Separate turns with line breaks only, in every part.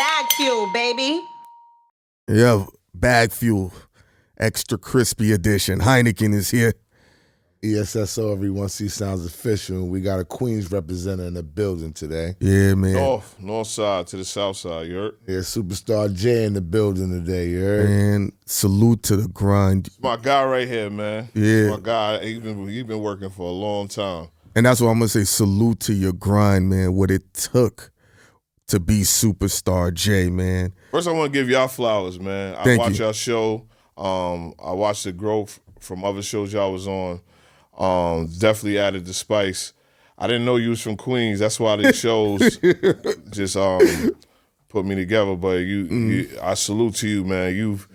BagFuel, baby.
Yeah, BagFuel, extra crispy edition. Heineken is here.
ESSO, everyone see sounds official. We got a Queens representative in the building today.
Yeah, man.
North side to the south side, you heard?
Yeah, SuperStar Jay in the building today, you heard?
And salute to the grind.
It's my guy right here, man.
Yeah.
My guy, he been working for a long time.
And that's what I'm going to say. Salute to your grind, man. What it took to be SuperStar Jay, man.
First, I want to give y'all flowers, man. I
Thank
watched
you.
y'all show. I watched the growth from other shows y'all was on. Definitely added the spice. I didn't know you was from Queens. That's why the shows just put me together. But I salute to you, man. You've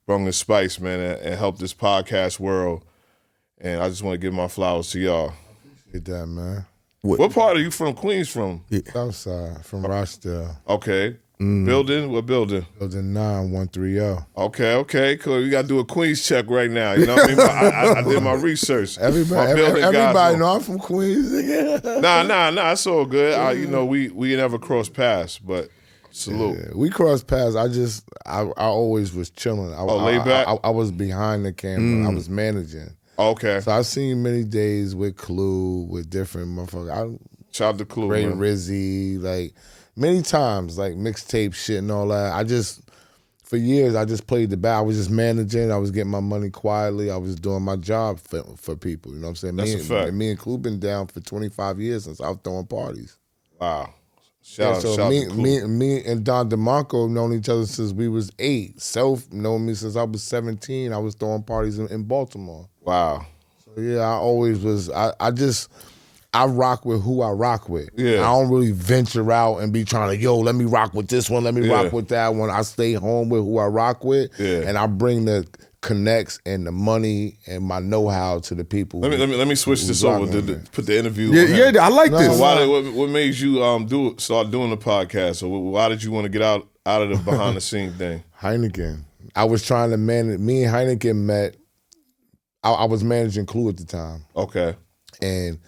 brought the spice, man, and helped this podcast world. And I just want to give my flowers to y'all.
Get that, man.
What part are you from Queens from?
Southside, from Rochdale.
Okay. Building? What building?
Building 9130.
Okay, cool. You got to do a Queens check right now. You know what I mean? I did my research.
Everybody know I'm from Queens.
Nah, it's all good. We never crossed paths, but salute.
Yeah, we crossed paths. I always was chilling.
Laid back?
I was behind the camera. I was managing.
Okay.
So I've seen many days with Clue, with different motherfuckers.
Shout out to Clue,
Ray
man.
Rizzy, like many times, like mixtape shit and all that. For years, I just played the back. I was just managing. I was getting my money quietly. I was doing my job for people. You know what I'm saying?
That's a fact.
Me and Clue been down for 25 years since I was throwing parties.
Wow. Shout out to Clue.
Me and Don DeMarco known each other since we was 8. Self known me since I was 17. I was throwing parties in Baltimore.
Wow.
So yeah, I always was. I rock with who I rock with.
Yeah.
I don't really venture out and be trying to, let me rock with this one, let me rock with that one. I stay home with who I rock with, and I bring the connects and the money and my know-how to the people.
Let me switch this over. Put the interview.
Yeah, I like this.
So what made you start doing the podcast? Or why did you want to get out of the behind the scene thing?
Heineken. I was trying to manage. Me and Heineken met. I was managing Clue at the time.
Okay.
And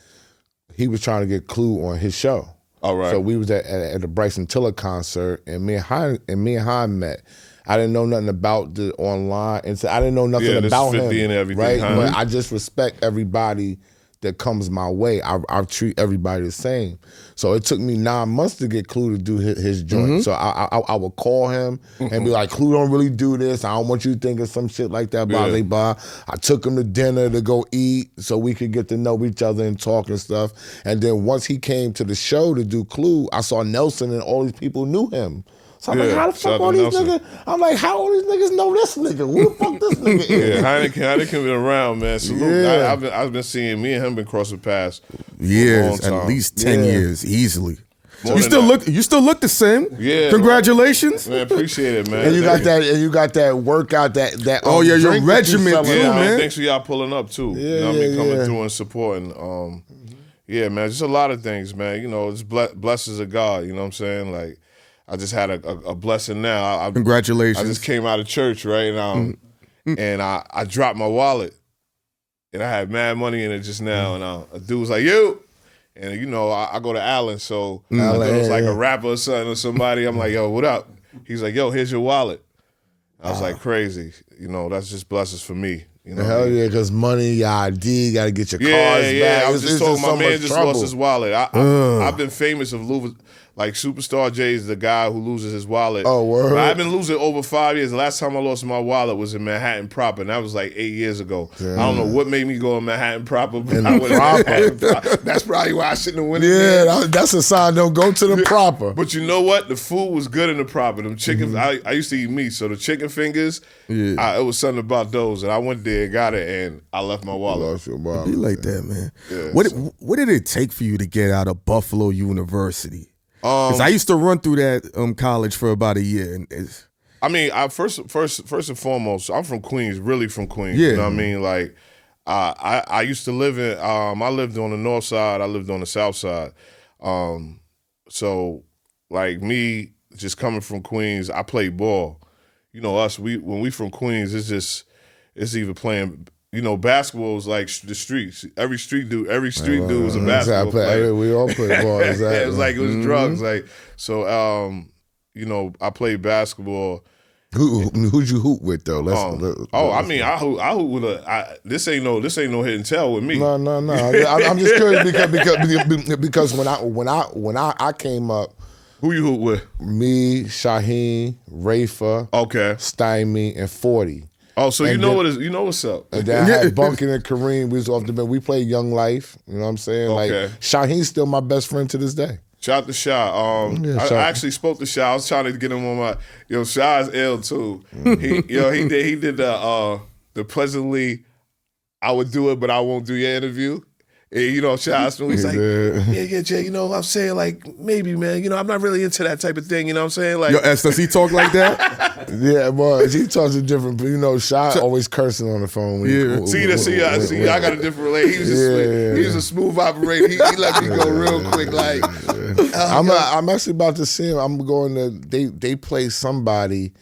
he was trying to get Clue on his show.
All right.
So we was at the Bryson Tiller concert, and me and Hein met. I didn't know nothing about the online, and so I didn't know nothing about him.
And everything,
right?
Hein.
But I just respect everybody that comes my way. I treat everybody the same. So it took me 9 months to get Clue to do his joint. So I would call him and be like, Clue don't really do this. I don't want you thinking some shit like that, blah, blah, blah. I took him to dinner to go eat so we could get to know each other and talk and stuff. And then once he came to the show to do Clue, I saw Nelson and all these people knew him. So I'm like, how the fuck all these niggas? I'm like, how all these niggas know this nigga? Who the fuck this nigga is?
Heineken been around, man. Salute.
Yeah.
I've been seeing me and him been crossing paths
Years,
for a long time.
at least 10 years, easily.
More
You
than
still look the same.
Yeah.
Congratulations.
Man, appreciate it, man.
And you got that workout that
Oh, yeah, your
drink that you
regimen,
selling
too,
out.
man.
Thanks for y'all pulling up too. You know what I mean? Coming through and supporting. Yeah, man, just a lot of things, man. You know, it's blessings of God. You know what I'm saying? Like, I just had a blessing now.
Congratulations.
I just came out of church, right? And I dropped my wallet. And I had mad money in it just now. And a dude was like, "You." And, you know, I go to Allen. So I thought it was like a rapper or something or somebody. I'm like, "Yo, what up?" He's like, "Yo, here's your wallet." I was like, crazy. You know, that's just blessings for me. You know
Hell yeah, because money, your ID, got to get your cars back.
Yeah, I was just told my man just
trouble.
lost his wallet. I've been famous of losing, like SuperStar Jay is the guy who loses his wallet.
Oh, word.
But I've been losing over 5 years. The last time I lost my wallet was in Manhattan proper, and that was like 8 years ago. Damn. I don't know what made me go in Manhattan proper, but I went in Manhattan proper. That's probably why I shouldn't have went in there.
Yeah, that's a sign. Don't go to the proper.
But you know what? The food was good in the proper. Them chicken, I used to eat meat, so the chicken fingers, it was something about those, and I went there and got it, and I left my wallet.
Be like that, man.
Yeah,
what did it take for you to get out of Buffalo University? Because I used to run through that college for about a year. And
I mean, first and foremost, I'm from Queens, really from Queens.
Yeah.
You know what I mean? Like, I used to live in, I lived on the north side, I lived on the south side. So, like me, just coming from Queens, I played ball. You know, when we from Queens, it's even playing. You know, basketball is like the streets. Every street dude was a basketball player.
We all play ball. Exactly.
It was like it was drugs. Like so, I played basketball.
Who'd you hoop with though?
I mean, I hoop with this ain't no hidden tell with me.
No. I'm just curious because when I came up,
who you hoop with?
Me, Shaheem, Rafa,
okay,
Stymie, and 40.
Oh, so you know what's up.
And then I had Bunkin and Kareem. We was off the bench. We played Young Life. You know what I'm saying?
Okay.
Like Shaheem's still my best friend to this day.
Shout out to Sha. I actually spoke to Sha. I was trying to get him on my. Sha is ill too. He did the pleasantly. I would do it, but I won't do your interview. And, Sha asked me, he's like, yeah, Jay. I'm saying like maybe, man. I'm not really into that type of thing. You know what I'm saying? Like,
does he talk like that?
Yeah, boy, he talks a different. Sha always cursing on the phone.
See, I got a different relation. He was a smooth operator. He let me go real quick. Like,
I'm actually about to see him. I'm going to. They play somebody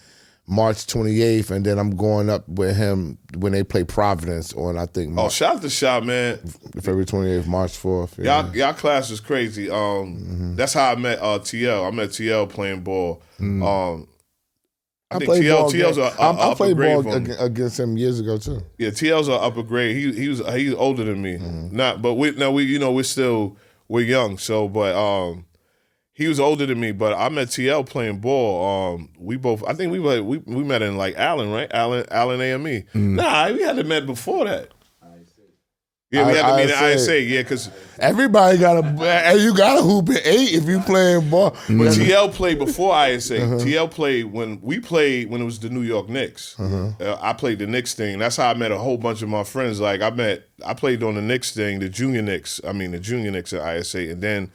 March 28th, and then I'm going up with him when they play Providence on, I think, March.
Oh, shout out to Shot, man.
February 28th, March 4th. Yeah.
Y'all class was crazy. That's how I met TL. I met TL playing ball. I think TL's
I played ball against him years ago too.
Yeah, TL's an upper grade. He's older than me. We're young. So, but he was older than me. But I met TL playing ball. We met in like Allen, right? Allen AME. Nah, we had met before that. Yeah, we had to meet at ISA. Yeah, because
everybody got you got a hoop at 8 if you playing ball.
But TL played before ISA. TL played when it was the New York Knicks. I played the Knicks thing. That's how I met a whole bunch of my friends. Like I played on the Knicks thing, the junior Knicks at ISA, and then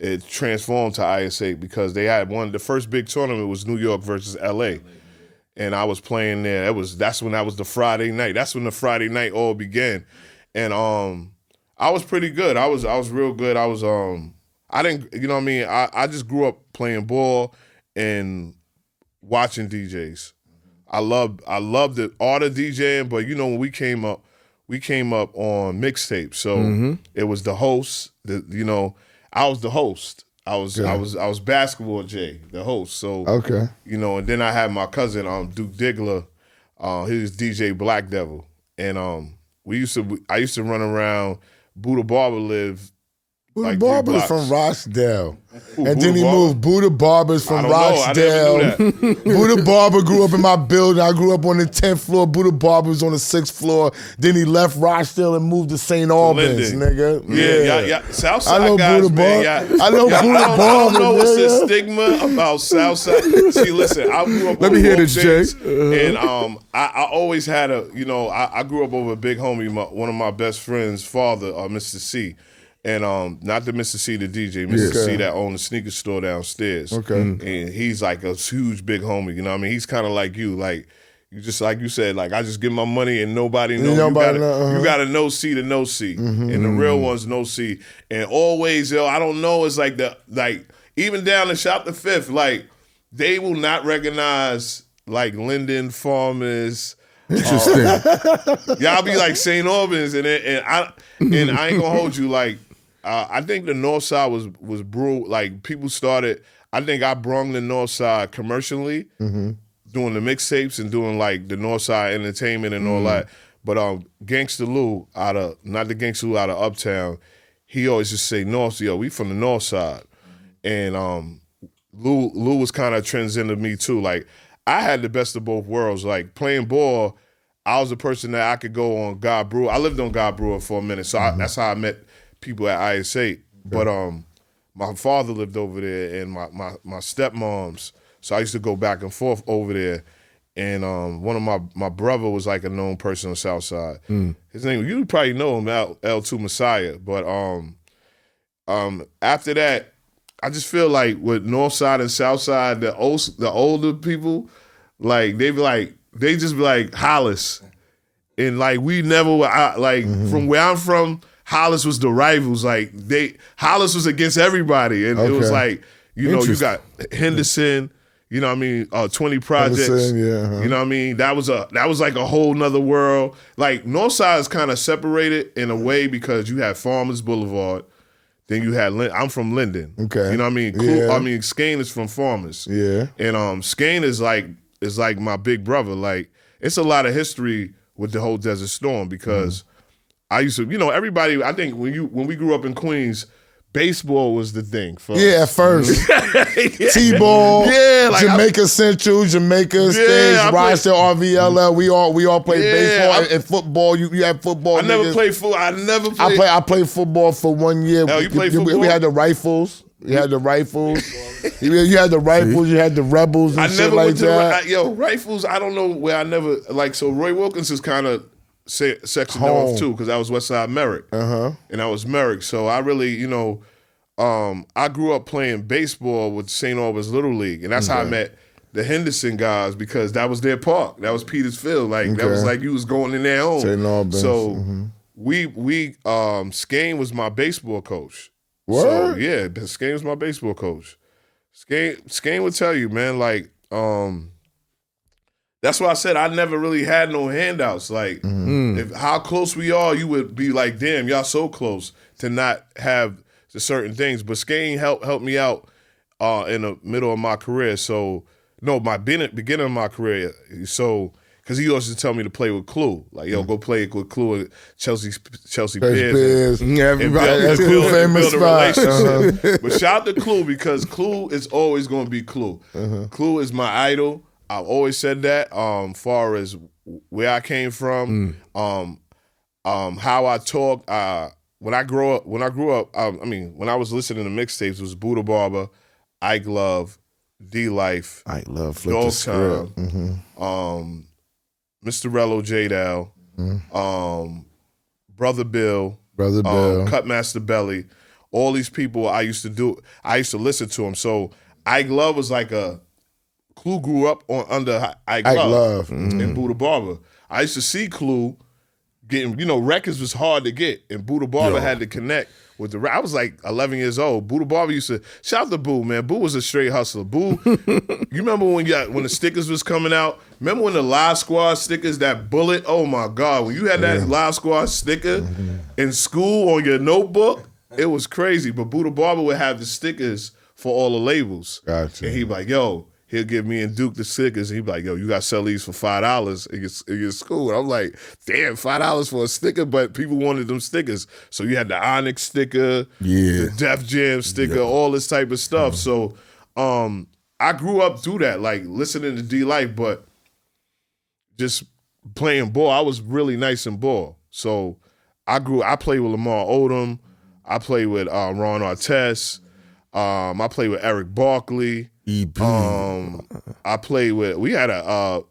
it transformed to ISA because they had the first big tournament was New York versus LA. And I was playing there. That's when that was the Friday night. That's when the Friday night all began. And I was pretty good. I was real good. I was I didn't, you know what I mean? I just grew up playing ball and watching DJs. I loved the art of DJing, but when we came up on mixtapes. So it was the host, I was the host. I was Basketball Jay, the host. So
okay.
And then I had my cousin Duke Diggler, he was DJ Black Devil. And I used to run around. Buddha Barber lived.
Buddha Barber's from Rochdale. And then he moved. Buddha Barber's from Rochdale. Buddha Barber grew up in my building. I grew up on the 10th floor. Buddha Barber was on the 6th floor. Then he left Rochdale and moved to St. Albans, nigga.
Yeah. Southside guys,
Buddha
man.
I know Buddha Barber.
I don't know what's the stigma about Southside. See, listen, I grew up.
Let me hear this, Jay.
And I always had I grew up over a big homie, one of my best friends' father, Mr. C. And not the Mr. C, the DJ, Mr. C that owned the sneaker store downstairs.
Okay.
And he's like a huge, big homie. You know what I mean? He's kind of like you. Like, you just like you said, like, I just give my money and nobody knows. You got to know C to know C. And the real ones know C. And always, I don't know, it's like even down to Shop the Fifth, like, they will not recognize, like, Linden Farmers.
Interesting.
Y'all be like St. Albans, and I ain't gonna hold you, like, I think the North Side was brutal. Like, people started, I think I brung the North Side commercially, doing the mixtapes and doing like the North Side entertainment and all that. But Gangsta Lou out of Uptown, he always just say North, we from the North Side. And Lou was kind of transcended me too. Like, I had the best of both worlds. Like, playing ball, I was a person that I could go on God Brewer. I lived on God Brewer for a minute, so that's how I met people at ISA. But my father lived over there, and my stepmoms. So I used to go back and forth over there. And one of my brother was like a known person on South Side. His name, you probably know him, L2 Messiah. But after that, I just feel like with North Side and South Side, the older people, like they just be like Hollis, and like we never from where I'm from, Hollis was the rivals. Like Hollis was against everybody, and it was like you got Henderson. You know what I mean? 20 Projects. You know what I mean? That was like a whole nother world. Like Northside is kind of separated in a way because you have Farmers Boulevard, Then you had I'm from Linden.
Okay.
You know what I mean?
Yeah.
I mean, Skane is from Farmers.
Yeah.
And Skane is like my big brother. Like, it's a lot of history with the whole Desert Storm because I used to, everybody, I think when we grew up in Queens, baseball was the thing for us.
Yeah, at first. T-ball,
like
Jamaica Central, Jamaica Stage, Rochester, RVLL. We all played baseball and football. You had football.
I never played football. I
played football for 1 year.
Hell, you played football?
We had the rifles. You had the rifles. You had the rifles. You had the rebels and shit like that.
Rifles. I don't know where I never So Roy Wilkins is kind of sectioned off too because I was Westside Merrick, and I was Merrick. So I really, I grew up playing baseball with St. Albans Little League, and that's how I met the Henderson guys because that was their park. That was Peters Field. Like that was like you was going in their home.
St. Albans.
So we Skane was my baseball coach.
What?
So yeah, Skane was my baseball coach. Skane would tell you, man, like that's why I said I never really had no handouts. Like if how close we are, you would be like, damn, y'all so close to not have the certain things. But Skane helped me out in the middle of my career. So no, my beginning of my career. So because he used to tell me to play with Clue, like go play with Clue at Chelsea Piers.
Yeah, everybody.
That's
Clue famous spot.
But shout out to Clue because Clue is always going to be Clue. Clue is my idol. I've always said that. Far as where I came from, how I talk. When I grew up, when I was listening to mixtapes, it was Buddha Barber, Ike Love, D Life,
Ike Love, Flip
Dog
the Script.
Time, Mr. Rello J Dow, Brother Bill, Cutmaster Belly. All these people I used to listen to them. So Ike Love was like Clue grew up under Ike Love and Buddha Barber. I used to see Clue getting, records was hard to get, and Buddha Barber had to connect with the. I was like 11 years old. Buddha Barber used to shout out to Boo, man. Boo was a straight hustler. Boo, you remember when the stickers was coming out? Remember when the Live Squad stickers, that bullet? Oh my God, when you had that Live Squad sticker in school on your notebook, it was crazy. But Buddha Barber would have the stickers for all the labels.
Gotcha.
And he'd be like, he'll give me and Duke the stickers, and he'd be like, you got to sell these for $5 in your school. And I'm like, damn, $5 for a sticker, but people wanted them stickers. So you had the Onyx sticker, the Def Jam sticker, all this type of stuff. So I grew up through that, like listening to D-Life, but just playing ball. I was really nice in ball. So I played with Lamar Odom. I played with Ron Artest. I played with Eric Barkley. I played with. We had a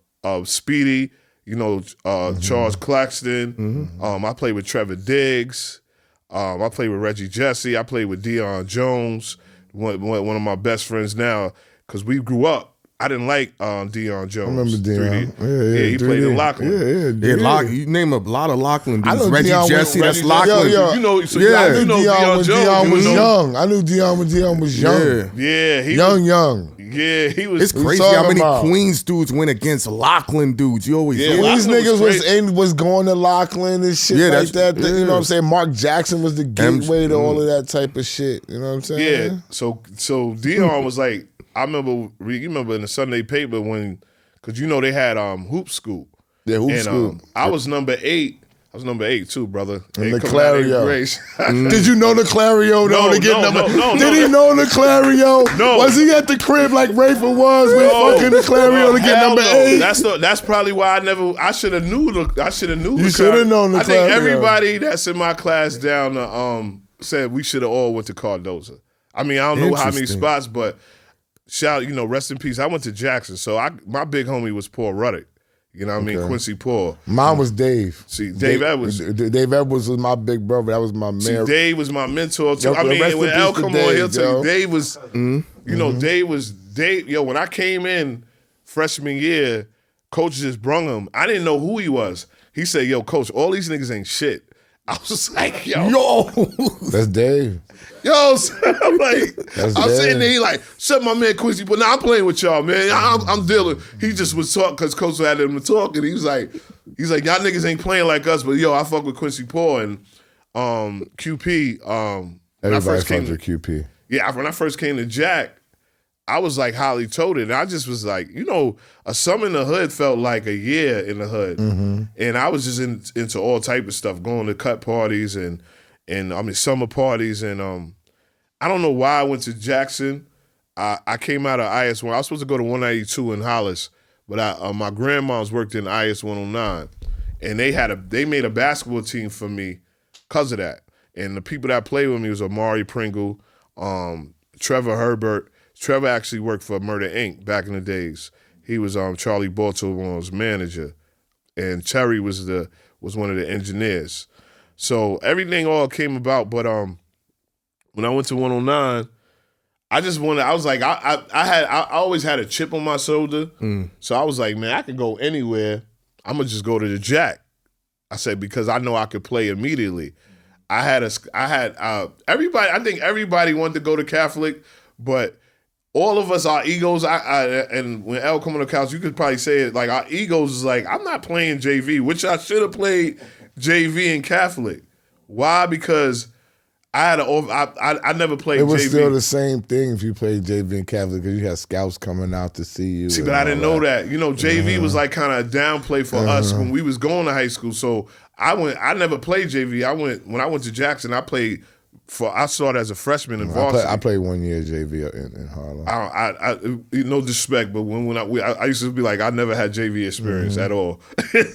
Speedy, Charles Claxton. I played with Trevor Diggs. I played with Reggie Jesse. I played with Deion Jones, one of my best friends now, because we grew up. I didn't like Deion Jones.
I remember Deion.
3D. Yeah, he played in Lachlan.
You name a lot of Lachlan dudes. Reggie
Deion
Jesse, that's
Reggie-
Lachlan.
Yo,
I knew
I knew Deion when Deion was
Jones.
young. I knew Deion when Deion was young.
Yeah, he
Young.
Yeah, he was.
It's crazy
talking
how many
about?
Queens dudes went against Lachlan dudes. You always
Yeah,
hear.
These
Lachlan was
niggas was going to Lachlan and shit
Yeah,
like that.
that's-
You know what I'm saying? Mark Jackson was the gateway to all of
Mm.
that type of shit. You know what I'm saying?
Yeah. So Deion was like, I remember. You remember in the Sunday paper because they had Hoop Scoop.
Yeah, Hoop
And
Scoop.
I was number 8. I was number 8 too, brother.
And
Hey,
the
coming out of
Clario.
Grace.
Did you know the Clario though? To get number? Did he
no.
know the Clario?
No.
Was he at the crib like Rafer was with fucking the Clario to get
hell
number
no.
8?
That's probably why I should have knew
You
the
shoulda known the
I think
Clario.
everybody that's in my class down to said we should have all went to Cardoza. I mean, I don't know how many
Interesting.
spots, but rest in peace. I went to Jackson, so my big homie was Paul Ruddick. You know what I mean? Quincy Paul.
Mine was Dave.
See, Dave Edwards.
Dave Edwards was my big brother. That was my man.
See, Dave was my mentor too.
Yo,
I mean,
rest in
when
peace
L
to
come on,
Dave,
he'll tell
yo.
you Dave was, Dave. Yo, when I came in freshman year, coach just brung him. I didn't know who he was. He said, "Yo, coach, all these niggas ain't shit." I was just like, yo,
That's Dave.
so I'm like,
That's
I'm
Dave.
sitting there, he like, shut my man Quincy, but now I'm playing with y'all, man. I'm dealing. He just was talking because coach had him to talk, and he was like, y'all niggas ain't playing like us, but yo, I fuck with Quincy Paul and QP.
Everybody fucked with QP.
Yeah, when I first came to Jack, I was like highly toted. And I just was like, a summer in the hood felt like a year in the hood.
Mm-hmm.
And I was just into all type of stuff, going to cut parties and summer parties. And I don't know why I went to Jackson. I came out of IS-1. I was supposed to go to 192 in Hollis, but my grandma's worked in IS-109. And they made a basketball team for me because of that. And the people that played with me was Amari Pringle, Trevor Herbert. Trevor actually worked for Murder Inc. back in the days. He was Charlie Baltimore's manager, and Terry was one of the engineers. So everything all came about. But when I went to 109, I was like, I always had a chip on my shoulder. So I was like, man, I could go anywhere. I'm gonna just go to the Jack. I said, because I know I could play immediately. Everybody. I think everybody wanted to go to Catholic, but all of us, our egos. And when L come on the couch, you could probably say it like our egos is like, I'm not playing JV, which I should have played JV in Catholic. Why? Because I never played JV.
It was still the same thing if you played JV in Catholic because you had scouts coming out to see you.
See, but I didn't know that. JV was like kind of a downplay for us when we was going to high school. So I never played JV. When I went to Jackson, I started as a freshman in varsity.
I played 1 year JV in Harlem.
I no disrespect, but when I used to be like, I never had JV experience at all.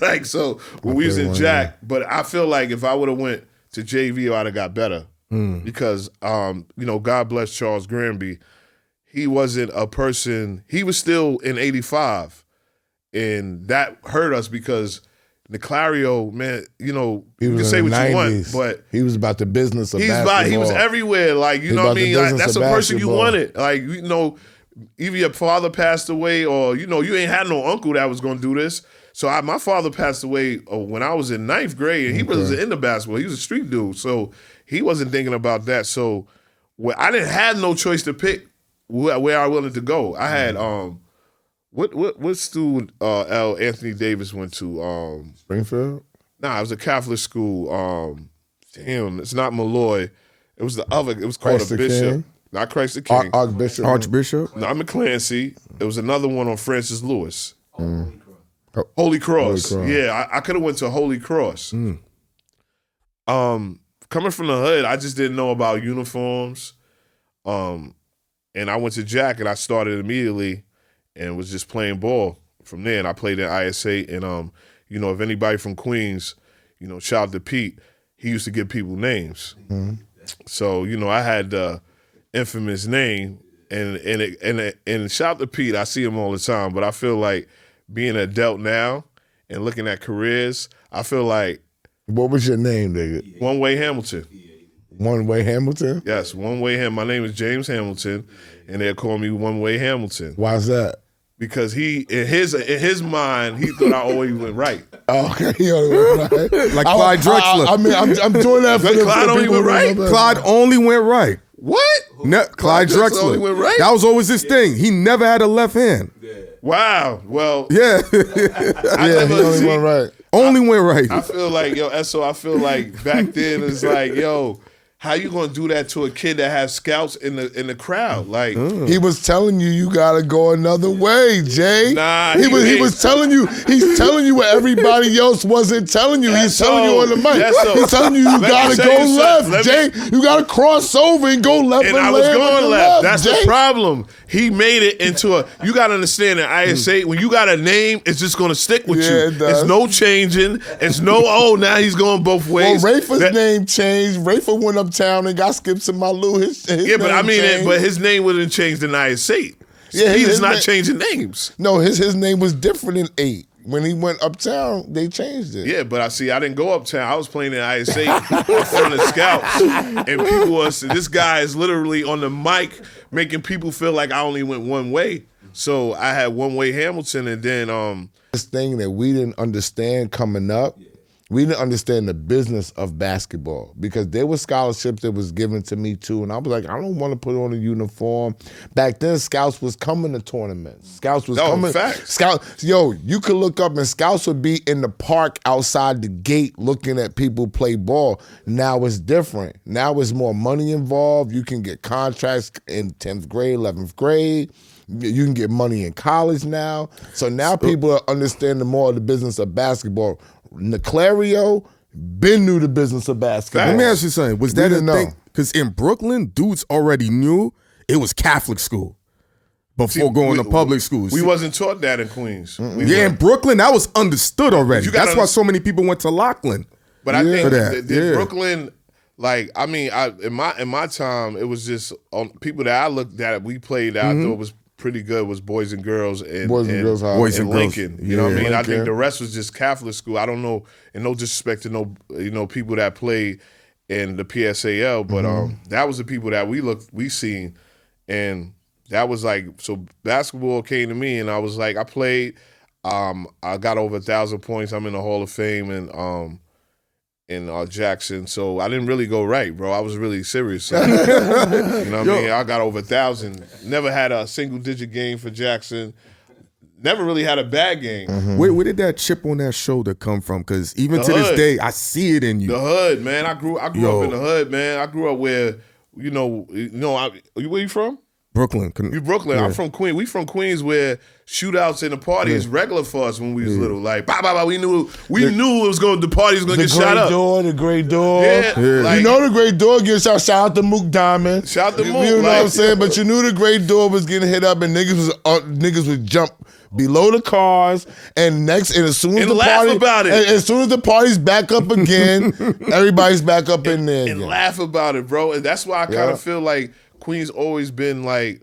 Like, so when we was in Jack, but I feel like if I would have went to JV, I'd have got better. Because, God bless Charles Granby. He wasn't a person, he was still in 85. And that hurt us because Niclario, man, you can say what 90s. You want, but
he was about the business of basketball.
He was everywhere. Like, you know what I mean? Like, that's a person you wanted. Like, either your father passed away or, you ain't had no uncle that was going to do this. So my father passed away when I was in 9th grade, and he wasn't into basketball. He was a street dude. So he wasn't thinking about that. So I didn't have no choice to pick where I wanted to go. I had what school Anthony Davis went to?
Springfield?
Nah, it was a Catholic school. It's not Malloy. It was the other. It was called
Christ
a Bishop.
King?
Not Christ the King.
Archbishop?
Not McClancy. There was another one on Francis Lewis. Holy Cross. Yeah, I could have went to Holy Cross. Coming from the hood, I just didn't know about uniforms. And I went to Jack and I started immediately and was just playing ball from there. And I played in IS-8. And, if anybody from Queens, shout out to Pete, he used to give people names. So, I had the infamous name. And shout out to Pete, I see him all the time. But I feel like being an adult now and looking at careers, I feel like.
What was your name, nigga?
One Way Hamilton.
One Way Hamilton?
Yes, One Way Hamilton. My name is James Hamilton, and they'll call me One Way Hamilton.
Why is that?
Because in his mind, he thought I always went right.
Oh, okay, he only went right.
Like Clyde Drexler.
I'm doing that for
Clyde only went right?
Clyde only went right.
What?
Clyde Drexler.
Only went right?
That was always his thing. He never had a left hand.
Wow. Well,
yeah.
He only went right.
Only went right.
I feel like, I feel like back then it's like, how you gonna do that to a kid that has scouts in the crowd? Like
he was telling you gotta go another way, Jay.
Nah,
he was telling you. He's telling you what everybody else wasn't telling you. He's telling you on the mic. He's telling you gotta go left, Jay. You gotta cross over and go left. And
I was going left. That's
Jay.
the problem. He made it into a. You gotta understand that IS-8. When you got a name, it's just gonna stick with you.
It does.
It's no changing. It's no. Now he's going both ways.
Well, Rafa's name changed. Rafa went uptown and got skipped to Malou. His
but his name wasn't changed in IS-8.
Yeah,
he is not changing names.
No, his name was different in 8. When he went uptown, they changed it.
Yeah, but I didn't go uptown. I was playing in IS-8 in front of the scouts. And people were saying, this guy is literally on the mic making people feel like I only went one way. So I had One Way Hamilton, and then
this thing that we didn't understand coming up We didn't understand the business of basketball because there were scholarships that was given to me too, and I was like, I don't want to put on a uniform. Back then, scouts was coming to tournaments. Scouts was coming. Scouts, you could look up and scouts would be in the park outside the gate looking at people play ball. Now it's different. Now it's more money involved. You can get contracts in 10th grade, 11th grade. You can get money in college now. So now people are understanding more of the business of basketball. Niclario been knew the business of basketball.
Let me ask you something. Was that a thing? Because in Brooklyn, dudes already knew it was Catholic school before going to public schools.
We wasn't taught that in Queens.
In Brooklyn, that was understood already. That's why so many people went to Lockland.
But I think that Brooklyn, in my time, it was just people that I looked at, we played that I thought was pretty good was Boys and Girls and Lincoln. You know what I mean? Lincoln. I think the rest was just Catholic school. I don't know, and no disrespect to people that played in the PSAL, but that was the people that we seen, and that was like, so basketball came to me, and I was like, I played, I got over 1,000 points. I'm in the Hall of Fame, and in Jackson, so I didn't really go right, bro. I was really serious. You know what I mean? I got over 1,000. Never had a single-digit game for Jackson. Never really had a bad game.
Where did that chip on that shoulder come from? Because even to this day, I see it in you.
The hood, man. I grew up in the hood, man. I grew up where, where you from?
Brooklyn.
You Brooklyn. Yeah. I'm from Queens. We from Queens where shootouts in the party is regular for us when we was little. Like, we knew the party was gonna get shot up.
The great door.
Yeah. Like,
the great door gets shot. Shout out to Mook Diamond.
Shout out to Mook.
You know what I'm saying? But you knew the great door was getting hit up, and niggas would jump below the cars, and as soon as the party's back up again, everybody's back up in there
and laugh about it, bro. And that's why I kind of feel like Queens always been like,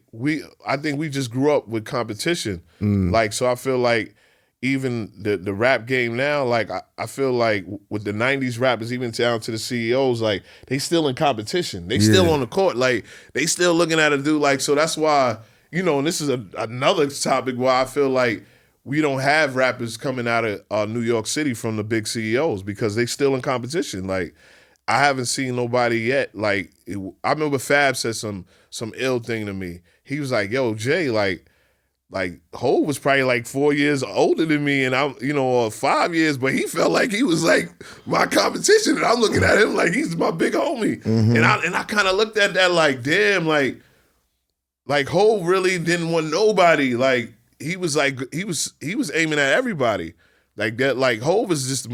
I think we just grew up with competition. Like, so I feel like even the rap game now, like I feel like with the 90s rappers, even down to the CEOs, like they still in competition. They still on the court. Like they still looking at a dude. Like, so that's why, and this is another topic why I feel like we don't have rappers coming out of New York City from the big CEOs because they still in competition. Like, I haven't seen nobody yet. Like, I remember Fab said some ill thing to me. He was like, "Yo, Jay, like Hov was probably like 4 years older than me, and I'm, or 5 years, but he felt like he was like my competition, and I'm looking at him like he's my big homie." And I kind of looked at that like, damn, like Hov really didn't want nobody. Like he was aiming at everybody. Like that. Like Hov is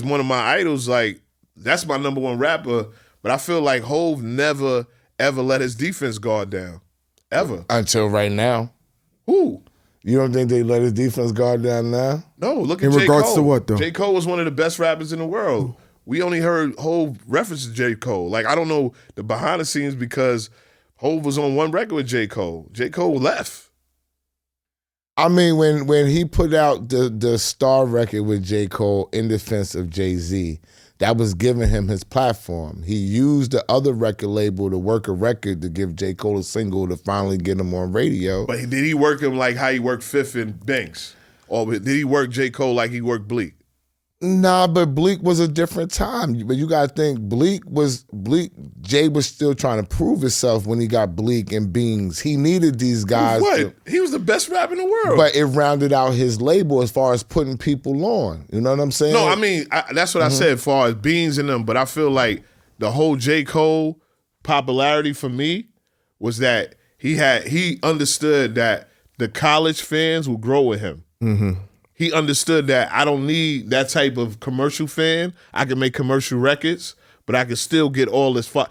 one of my idols. Like, that's my number one rapper, but I feel like Hov never, ever let his defense guard down. Ever.
Until right now.
Who?
You don't think they let his defense guard down now?
No, look at
J. Cole. In regards to what, though?
J. Cole was one of the best rappers in the world. We only heard Hov reference to J. Cole. Like, I don't know the behind the scenes because Hov was on one record with J. Cole. J. Cole left.
I mean, when he put out the Star record with J. Cole in defense of Jay-Z, that was giving him his platform. He used the other record label to work a record to give J. Cole a single to finally get him on radio.
But did he work him like how he worked Fifth and Banks? Or did he work J. Cole like he worked Bleak?
Nah, but Bleak was a different time. But you gotta think Bleak. Jay was still trying to prove himself when he got Bleak and Beans. He needed these guys.
He was the best rapper in the world.
But it rounded out his label as far as putting people on. You know what I'm saying?
No, I mean that's what I said as far as Beans and them. But I feel like the whole J. Cole popularity for me was that he understood that the college fans will grow with him. He understood that I don't need that type of commercial fan. I can make commercial records, but I can still get all this fun.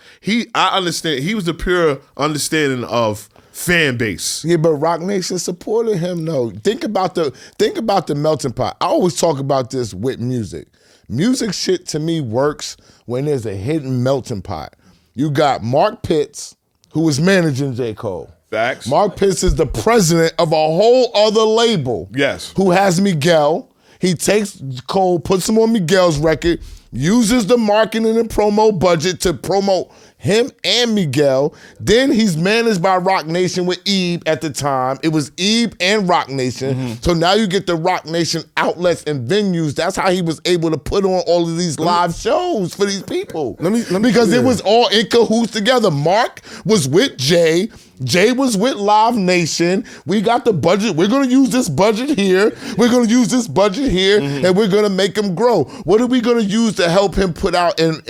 I understand. He was the pure understanding of fan base.
Yeah, but Rock Nation supported him though. Think about the melting pot. I always talk about this with music. Music shit to me works when there's a hidden melting pot. You got Mark Pitts, who was managing J. Cole.
Facts.
Mark Pitts is the president of a whole other label.
Yes.
Who has Miguel. He takes Cole, puts him on Miguel's record, uses the marketing and promo budget to promote him and Miguel. Then he's managed by Rock Nation with Ebe at the time. It was Ebe and Rock Nation. So now you get the Rock Nation outlets and venues. That's how he was able to put on all of these live shows for these people. Because it was all in cahoots together. Mark was with Jay. Jay was with Live Nation. We got the budget. We're going to use this budget here. We're going to use this budget here, and we're going to make him grow. What are we going to use to help him put out and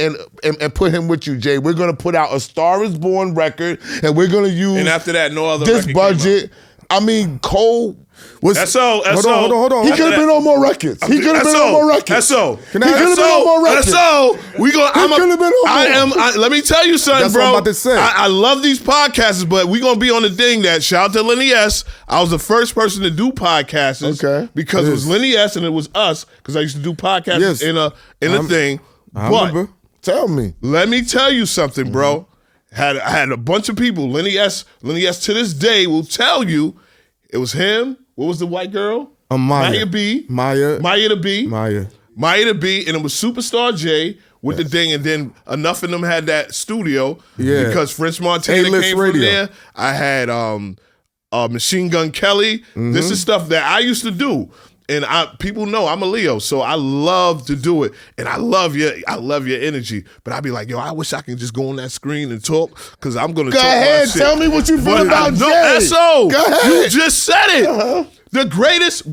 put him with you, Jay? We're going to put out a Star Is Born record, and we're going to use
and after that, no other
this budget. I mean, Cole was
SO.
Hold on.
He could have been on more records. He could have been on more records.
SO.
He could have been on more records.
SO. We going.
He could have been on more.
Let me tell you something,
That's
bro.
what I'm about to say.
I love these podcasts, but we gonna be on the thing that shout out to Lenny S. I was the first person to do podcasts.
Okay.
Because it was Lenny S. and it was us. Because I used to do podcasts in a thing.
I remember.
Tell me.
Let me tell you something, bro. I had a bunch of people. Lenny S. to this day will tell you it was him. What was the white girl?
Maya
B.
Maya
the B.
Maya
the B. And it was SuperStar Jay with the thing. And then enough of them had that studio.
Yeah.
Because French Montana
A-list
came
radio.
from there. I had Machine Gun Kelly. This is stuff that I used to do. And people know I'm a Leo, so I love to do it. And I love your energy. But I'd be like, yo, I wish I could just go on that screen and talk, because I'm going to talk
ahead,
my shit.
tell me what you feel about Jay.
SO,
Go ahead.
you just said it. The greatest,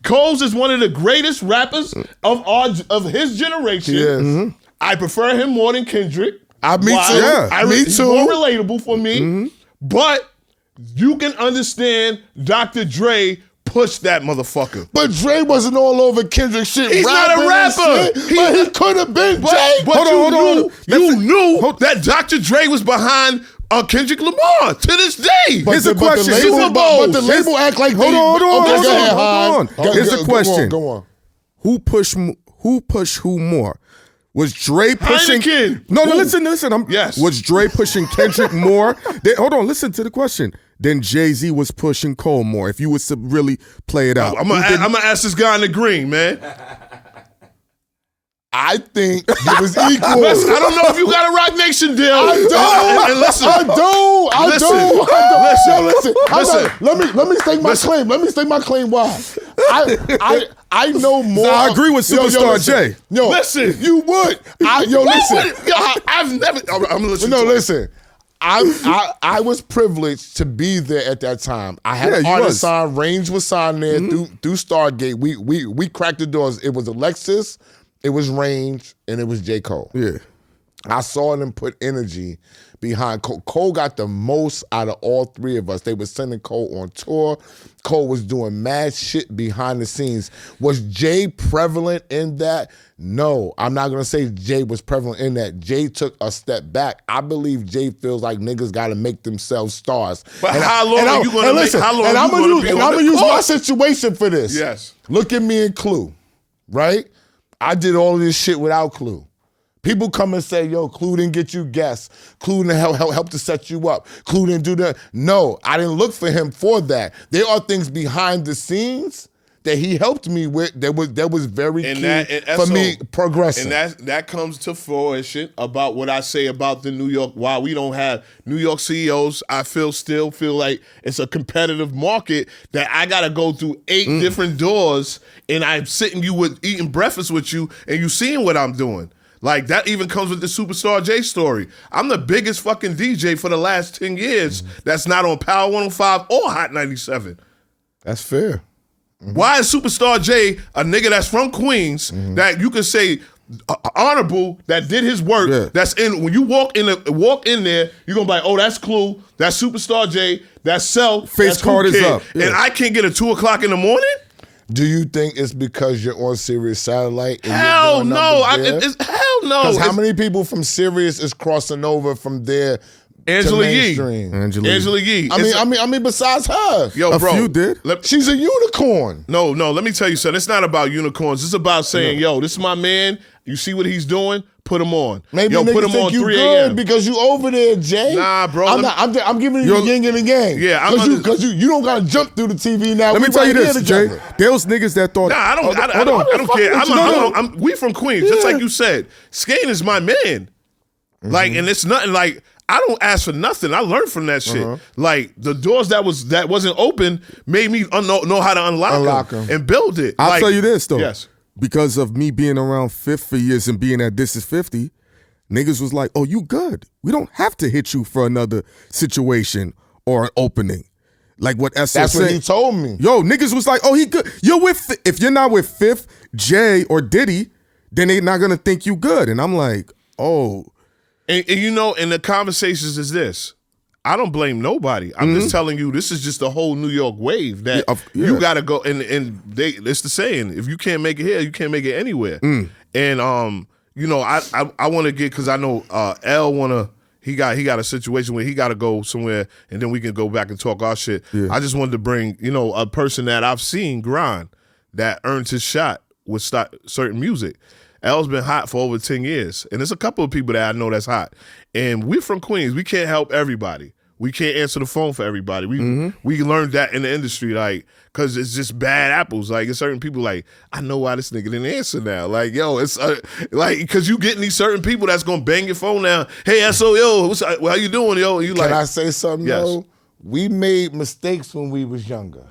Coles is one of the greatest rappers of his generation.
Yes.
I prefer him more than Kendrick.
Me too.
Yeah.
Me
He's
too.
more relatable for me. But you can understand Dr. Dre pushed that motherfucker.
But Dre wasn't all over Kendrick shit.
He's not a rapper.
But he could have been Jay.
But you knew that Dr. Dre was behind Kendrick Lamar to this day.
Here's a question.
But the label act like
hold on. Here's a question.
Go on.
Who pushed who more? Was Dre pushing?
Heineken.
No, listen.
Yes.
Was Dre pushing Kendrick more? Hold on, listen to the question. Then Jay-Z was pushing Cole more. If you was to really play it out,
I'm gonna ask this guy in the green, man.
I think it was equal.
I don't know if you got a Rock Nation deal.
I don't.
And listen,
I don't. Let me state my claim. Let me state my claim. Why? I know more.
So I agree with SuperStar Jay.
No,
listen.
You would. Listen.
I've never. I'm gonna listen.
No, listen. I was privileged to be there at that time. I had an artist signed. Range was signed there through Stargate. We cracked the doors. It was Alexis, it was Range, and it was J. Cole.
Yeah.
I saw them put energy behind Cole. Cole got the most out of all three of us. They were sending Cole on tour. Cole was doing mad shit behind the scenes. Was Jay prevalent in that? No, I'm not going to say Jay was prevalent in that. Jay took a step back. I believe Jay feels like niggas got to make themselves stars.
But how long are you going to make? How long are you going to be on the court?
I'm going to use my situation for this.
Yes.
Look at me and Clue, right? I did all of this shit without Clue. People come and say, yo, Clue didn't get you guests. Clue didn't help to set you up. Clue didn't do that. No, I didn't look for him for that. There are things behind the scenes that he helped me with that was very key for me progressing.
And that comes to fruition about what I say about the New York, why we don't have New York CEOs. I still feel like it's a competitive market that I got to go through 8 different doors, and I'm sitting eating breakfast with you, and you seeing what I'm doing. Like, that even comes with the SuperStar J story. I'm the biggest fucking DJ for the last 10 years that's not on Power 105 or Hot 97.
That's fair.
Why is SuperStar J a nigga that's from Queens that you can say honorable, that did his work, that's in, when you walk in there, you're gonna be like, oh, that's Clue, that's SuperStar J, that's Self,
Face card is up.
And I can't get at 2 o'clock in the morning?
Do you think it's because you're on Sirius Satellite? And
Hell no. Hell no.
Because how many people from Sirius is crossing over from there
Angela
to
Yee.
mainstream?
Angela Yee.
I mean, besides her.
Yo, bro.
A few did.
She's a unicorn.
No, let me tell you something. It's not about unicorns. It's about saying, yo, this is my man. You see what he's doing? Put him on.
Maybe
yo,
niggas
put him
think
on
you
3
good
a.m.
because you over there, Jay.
Nah, bro.
I'm giving you the yin and the yang.
Yeah,
because you don't gotta jump through the TV now.
Let me tell you this, Jay. There was niggas that thought.
Nah, I don't care. We from Queens, just like you said. Skane is my man. Like, and it's nothing like I don't ask for nothing. I learned from that shit. Like the doors that wasn't open made me know how to unlock them and build it.
I'll
like,
tell you this though.
Yes.
Because of me being around Fifth for years and being at This Is 50, niggas was like, oh, you good. We don't have to hit you for another situation or an opening. Like what SO
That's
said.
what he told me.
Yo, niggas was like, oh, he good. If you're not with Fifth, Jay, or Diddy, then they not gonna think you good. And I'm like, oh.
And you know, and the conversations is this. I don't blame nobody. I'm just telling you, this is just a whole New York wave that you got to go. And it's the saying: if you can't make it here, you can't make it anywhere. And you know, I want to get, because I know L he got a situation where he got to go somewhere, and then we can go back and talk our shit. Yeah. I just wanted to bring, you know, a person that I've seen grind that earned his shot with certain music. L's been hot for over 10 years. And there's a couple of people that I know that's hot. And we're from Queens. We can't help everybody. We can't answer the phone for everybody. We learned that in the industry, like, because it's just bad apples. Like, it's certain people like, I know why this nigga didn't answer now. Like, yo, it's like, because you getting these certain people that's going to bang your phone now. Hey, SO, yo, how you doing, yo? You like,
can I say something, though? We made mistakes when we was younger,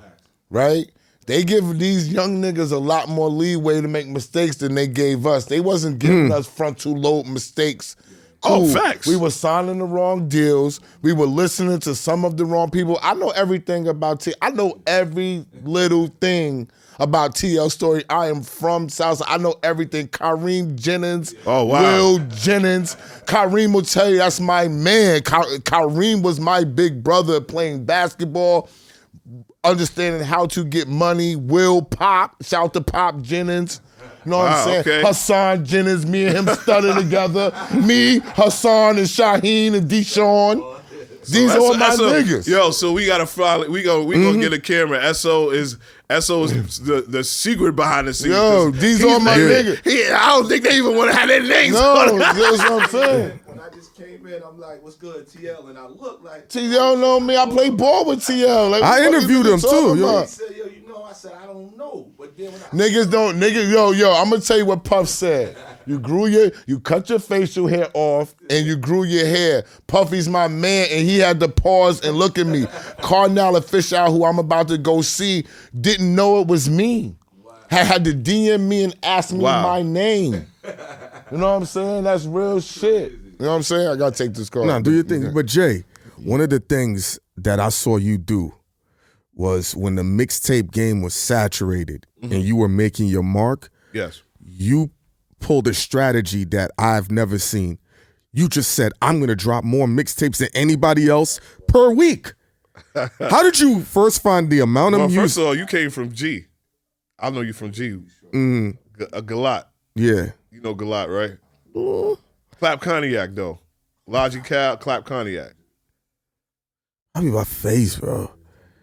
right? They give these young niggas a lot more leeway to make mistakes than they gave us. They wasn't giving us frontal lobe mistakes.
Oh, facts.
We were signing the wrong deals. We were listening to some of the wrong people. I know everything about I know every little thing about TL story. I am from South. I know everything. Kareem Jennings, Will Jennings. Kareem will tell you that's my man. Kareem was my big brother playing basketball, understanding how to get money. Will Pop, shout to Pop Jennings. You know what I'm saying? Okay. Hassan Jennings, me and him studied together. Me, Hassan, and Shaheen and Deshaun. These are my niggas.
Yo, so we gotta follow. We gonna get a camera. SO is the secret behind the scenes.
Yo, these are my niggas.
I don't think they even want to have their names.
No, that's what I'm saying.
When I just came in, I'm like, "What's good, TL?" And I look like
TL know me. I play ball with TL. Like,
I interviewed him too.
Yo. He said, "Yo, you know," I said, "I don't know." But then when
yo, I'm gonna tell you what Puff said. You cut your facial hair off and you grew your hair. Puffy's my man, and he had to pause and look at me. Cardinal official, who I'm about to go see, didn't know it was me. Wow. Had to DM me and ask me my name. You know what I'm saying? That's real shit. You know what I'm saying? I gotta take this call.
Nah, do your thing. But Jay, one of the things that I saw you do was when the mixtape game was saturated and you were making your mark.
Yes.
You pulled a strategy that I've never seen. You just said, I'm going to drop more mixtapes than anybody else per week. How did you first find the amount of music?
First of all, you came from G. I know you from G. Galat.
Yeah.
You know Galat, right? Clap Cognac, though. Logic Cal, Clap Cognac.
I mean, my face, bro.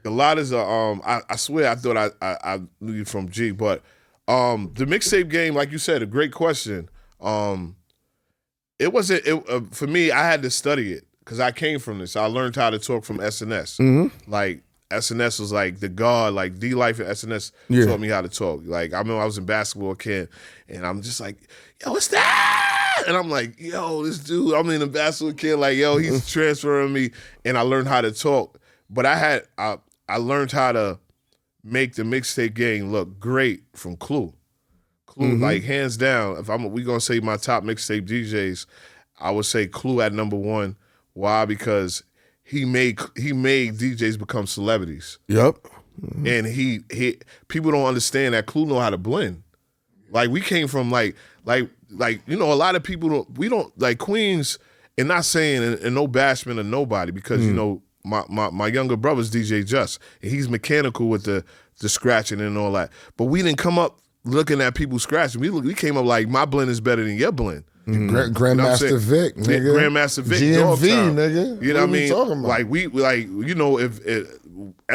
Galat is I swear I thought I knew you from G, but the mixtape game, like you said, a great question. It wasn't for me. I had to study it because I came from this. I learned how to talk from SNS. Like SNS was like the god, like D Life and SNS taught me how to talk. Like I remember I was in basketball camp, and I'm just like, yo, what's that? And I'm like, yo, this dude. I'm in a basketball camp, like, yo, he's transferring me, and I learned how to talk. But I learned how to make the mixtape game look great from Clue. Clue, like hands down. If we gonna say my top mixtape DJs, I would say Clue at number one. Why? Because he made DJs become celebrities.
Yep.
And he people don't understand that Clue know how to blend. Like we came from like you know, a lot of people don't like Queens, and not saying and no bashment of nobody, because you know my younger brother's DJ Just, and he's mechanical with the scratching and all that. But we didn't come up looking at people scratching. We came up like my blend is better than your blend.
Grandmaster Vic, nigga.
Grandmaster Vic,
GMV, nigga.
You know what I mean?
Talking about?
Like we you know, if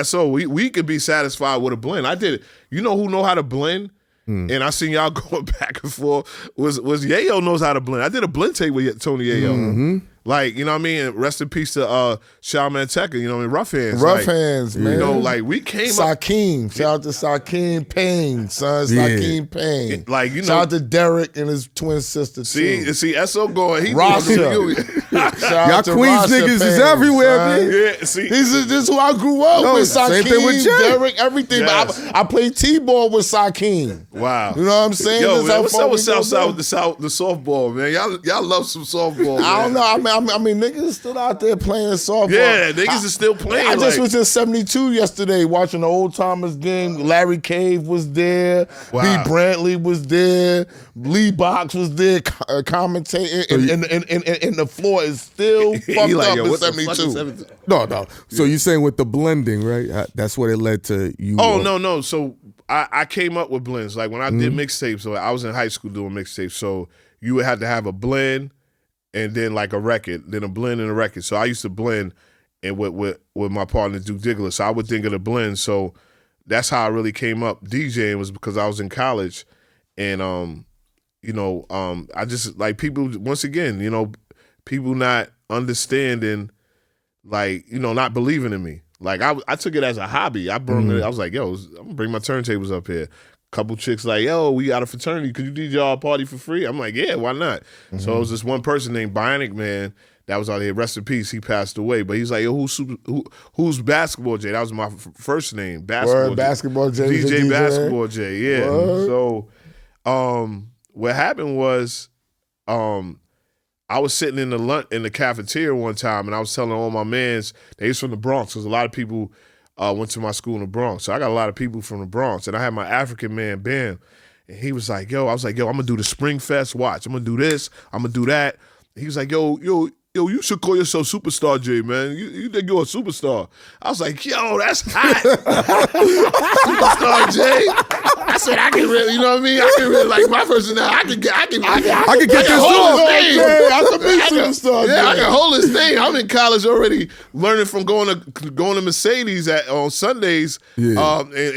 SO we could be satisfied with a blend. I did it. You know who know how to blend? And I seen y'all going back and forth. Was Yayo knows how to blend. I did a blend tape with Tony Yayo. Like, you know what I mean? And rest in peace to Shaw Manteca, you know what I mean? Rough Hands.
Rough
like,
Hands, man.
You know, like we came up.
Sakeem. Shout out to Sakeem Payne, son. Sakeem Payne.
Like, you know.
Shout out to Derek and his twin sister, too.
See, SO going. He
Rasha.
Y'all Queens niggas is everywhere, man.
Yeah, see.
This is who I grew up with.
Same thing with
Sakeem,
Jay.
Derek, everything.
Yes.
But I played T-ball with Sakeem.
Wow.
You know what I'm saying?
Yo,
That's
man,
how
what's
far
up
we
with
go
Southside
back.
with the softball, man? Y'all love some softball, man.
I don't know. I mean, niggas still out there playing softball.
Yeah, niggas are still playing.
I just
like,
was in 72 yesterday watching the Old Timers game. Larry Cave was there.
Wow.
B. Brantley was there. Lee Box was there commentating. And the floor is still fucked
he like,
up
yo,
in
what the fuck
72.
is 72?
No. So you saying with the blending, right? That's what it led to you.
Oh, no. So I came up with blends. Like when I did mixtapes, so I was in high school doing mixtapes. So you would have to have a blend and then like a record, then a blend and a record. So I used to blend and with my partner Duke Diggler. So I would think of the blend. So that's how I really came up DJing, was because I was in college. And I just like people, once again, people not understanding, like, not believing in me. Like I took it as a hobby. I was like, yo, I'm gonna bring my turntables up here. Couple chicks like, yo, we got a fraternity. Could you DJ our party for free? I'm like, yeah, why not? So it was this one person named Bionic Man that was out here. Rest in peace. He passed away. But he's like, yo, who's Basketball J? That was my first name.
Basketball J.
DJ Basketball J. Yeah.
Word.
So what happened was I was sitting in the cafeteria one time, and I was telling all my mans, they was from the Bronx, because a lot of people went to my school in the Bronx. So I got a lot of people from the Bronx, and I had my African man, Bam, and he was like, yo, I was like, yo, I'm going to do the Spring Fest, watch. I'm going to do this, I'm going to do that. He was like, yo, you should call yourself Superstar J, man. You think you're a superstar. I was like, yo, that's hot. Superstar J. I said, I can really, you know what I mean? I can really, like, my personality, I can get this
hold
off.
I can be Superstar J.
I can hold this thing. I'm in college already learning from going to Mercedes on Sundays in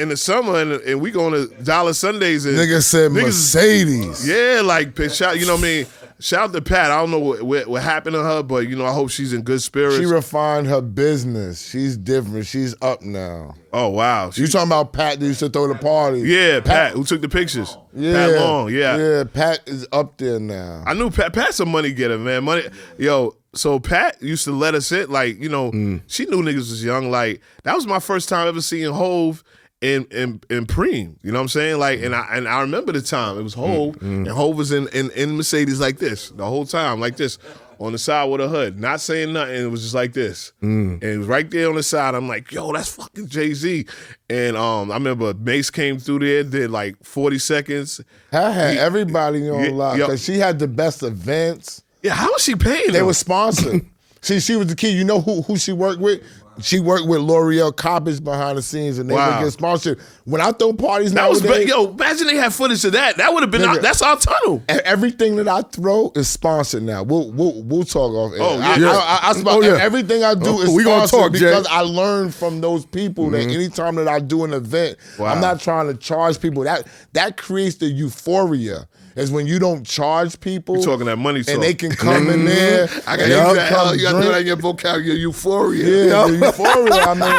the summer, and we going to Dollar Sundays. And
Nigga said Mercedes.
Yeah, like, shout, you know what I mean? Shout out to Pat. I don't know what happened to her, but, I hope she's in good spirits.
She refined her business. She's different. She's up now.
Oh, wow.
You talking about Pat that used to throw the party?
Yeah, Pat, who took the pictures.
Yeah,
Pat Long, yeah.
Yeah, Pat is up there now.
I knew Pat's a money getter, man. Money, yo. So Pat used to let us in, like, she knew niggas was young. Like, that was my first time ever seeing Hove in Preem. You know what I'm saying? Like, and I remember the time it was Hove, and Hove was in Mercedes like this the whole time, like this, on the side with a hood, not saying nothing. It was just like this, and it was right there on the side. I'm like, yo, that's fucking Jay-Z. And I remember Mace came through there, did like 40 seconds.
I had everybody on lock
yo.
because she had the best events.
Yeah, how was she paying them?
They were sponsored. she was the key. You know who she worked with? She worked with L'Oreal Coppage behind the scenes, and they would get sponsored. When I throw parties nowadays,
imagine they had footage of that. That would have been that's our tunnel.
Everything that I throw is sponsored now. We'll talk off air.
Oh yeah,
everything I do is
we gonna
sponsored
talk,
because
Jay.
I learned from those people that anytime that I do an event, I'm not trying to charge people. That creates the euphoria. Is when you don't charge people.
You're talking that money talk.
And they can come in there.
I got you got to do that in your vocabulary, euphoria.
Yeah, the euphoria. I mean,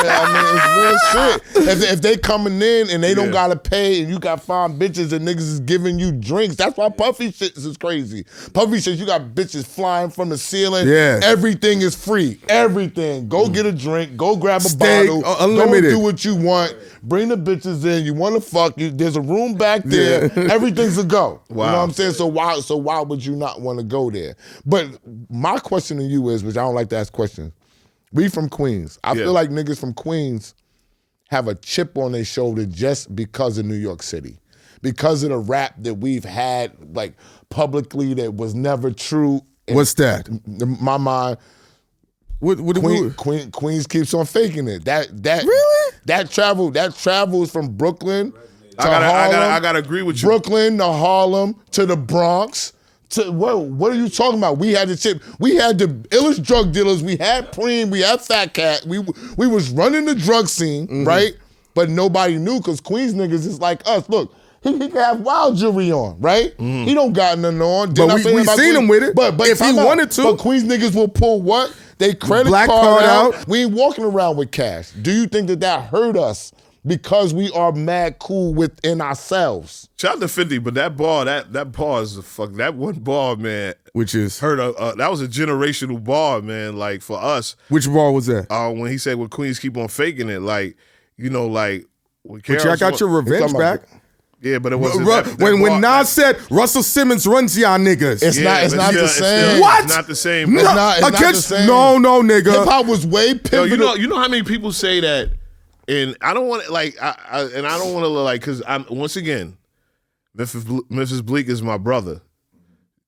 it's real shit. If they coming in and they don't gotta pay, and you got 5 bitches and niggas is giving you drinks, that's why Puffy shit is crazy. Puffy shit, you got bitches flying from the ceiling.
Yeah.
Everything is free. Everything. Go get a drink. Go grab a
Steak,
bottle.
unlimited.
Go do what you want. Bring the bitches in. You want to fuck? There's a room back there. Everything's a go.
Wow.
You know what I'm saying? So why would you not want to go there? But my question to you is, which I don't like to ask questions. We from Queens. I feel like niggas from Queens have a chip on their shoulder just because of New York City. Because of the rap that we've had, like, publicly that was never true.
What's that?
In my mind,
What
Queens keeps on faking it. That
really?
That travels from Brooklyn to Harlem.
I gotta agree with you.
Brooklyn to Harlem to the Bronx. To what are you talking about? We had the chip. We had the illest drug dealers. We had Preem. We had Fat Cat. We was running the drug scene, right? But nobody knew because Queens niggas is like us. Look, He can have wild jewelry on, right? He don't got nothing on.
But we seen him with it.
But
if he wanted to.
But Queens niggas will pull what? They credit
Black
card
card
out. We ain't walking around with cash. Do you think that hurt us because we are mad cool within ourselves?
Shout out to 50, but that bar, that bar is that one bar, man.
Which is
hurt. That was a generational bar, man. Like for us.
Which bar was that?
When he said, "When Queens keep on faking it," like like.
But y'all got your revenge back.
Yeah, but it wasn't
when Nas said Russell Simmons runs y'all niggas.
It's not the same.
What?
It's not the same.
It's not the same.
No, nigga.
Hip hop was way pivotal.
You know how many people say that, and I don't want to I don't want to like because I'm once again, Memphis Bleek is my brother.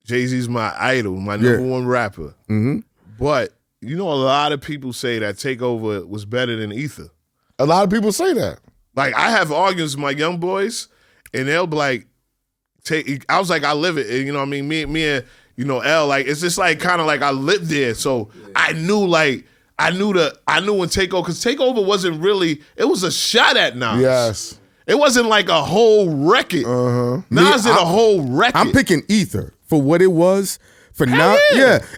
Jay-Z's my idol, my number one rapper.
Mm-hmm.
But you know, a lot of people say that Takeover was better than Ether.
A lot of people say that.
Like I have arguments with my young boys. And they'll be like, I was like, I live it. And, you know what I mean? Me and, L, like, it's just like kind of like I lived there. So I knew when Takeover, because Takeover wasn't really, it was a shot at Nas.
Yes.
It wasn't like a whole record. Nas did a whole record.
I'm picking Ether for what it was. For Nas,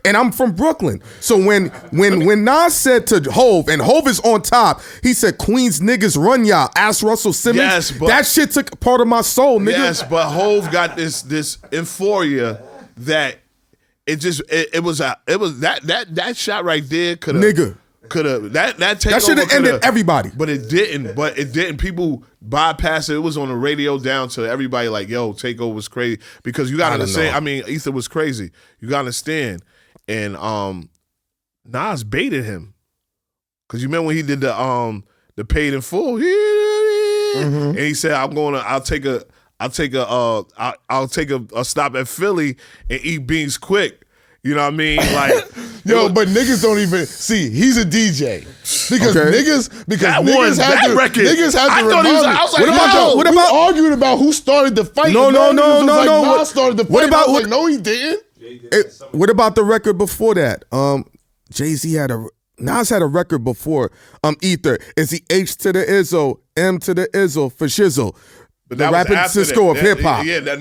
and I'm from Brooklyn. So when Nas said to Hove, and Hove is on top, he said, "Queens niggas run y'all." Ask Russell Simmons.
Yes, but
that shit took part of my soul, nigga.
Yes, but Hove got this euphoria that it was that shot right there could have
that should have ended everybody.
But it didn't. People bypassed it. It was on the radio down to everybody like, yo, Takeover was crazy. Because you gotta understand, I mean, Ether was crazy. You gotta understand. And Nas baited him. Cause you remember when he did the paid in full? And he said, I'll take a stop at Philly and eat beans quick. You know what I mean? Like,
but niggas don't even see. He's a DJ because niggas had to remind me.
I was like,
what about arguing about who started the fight?
No.
Nas started the fight.
What about?
Like, no, he didn't.
What about the record before that? Jay-Z Nas had a record before Ether. It's the H to the Izzo, M to the Izzo for Shizzle.
But
the Rapid Cisco of hip hop.
Yeah, that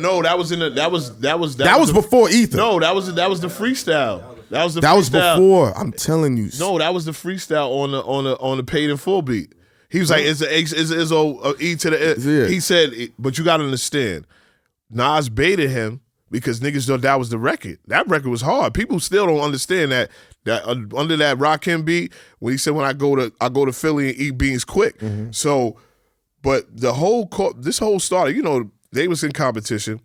was
before Ether.
No, that was the freestyle. That was
before. I'm telling you.
No, that was the freestyle on the paid in full beat. He was like, "It's the H, it's Izzo, E to the."
Yeah.
He said, but you got to understand, Nas baited him because niggas thought that was the record. That record was hard. People still don't understand that under that Rakim beat when he said, "When I go to Philly and eat beans quick." So. But this whole started, they was in competition.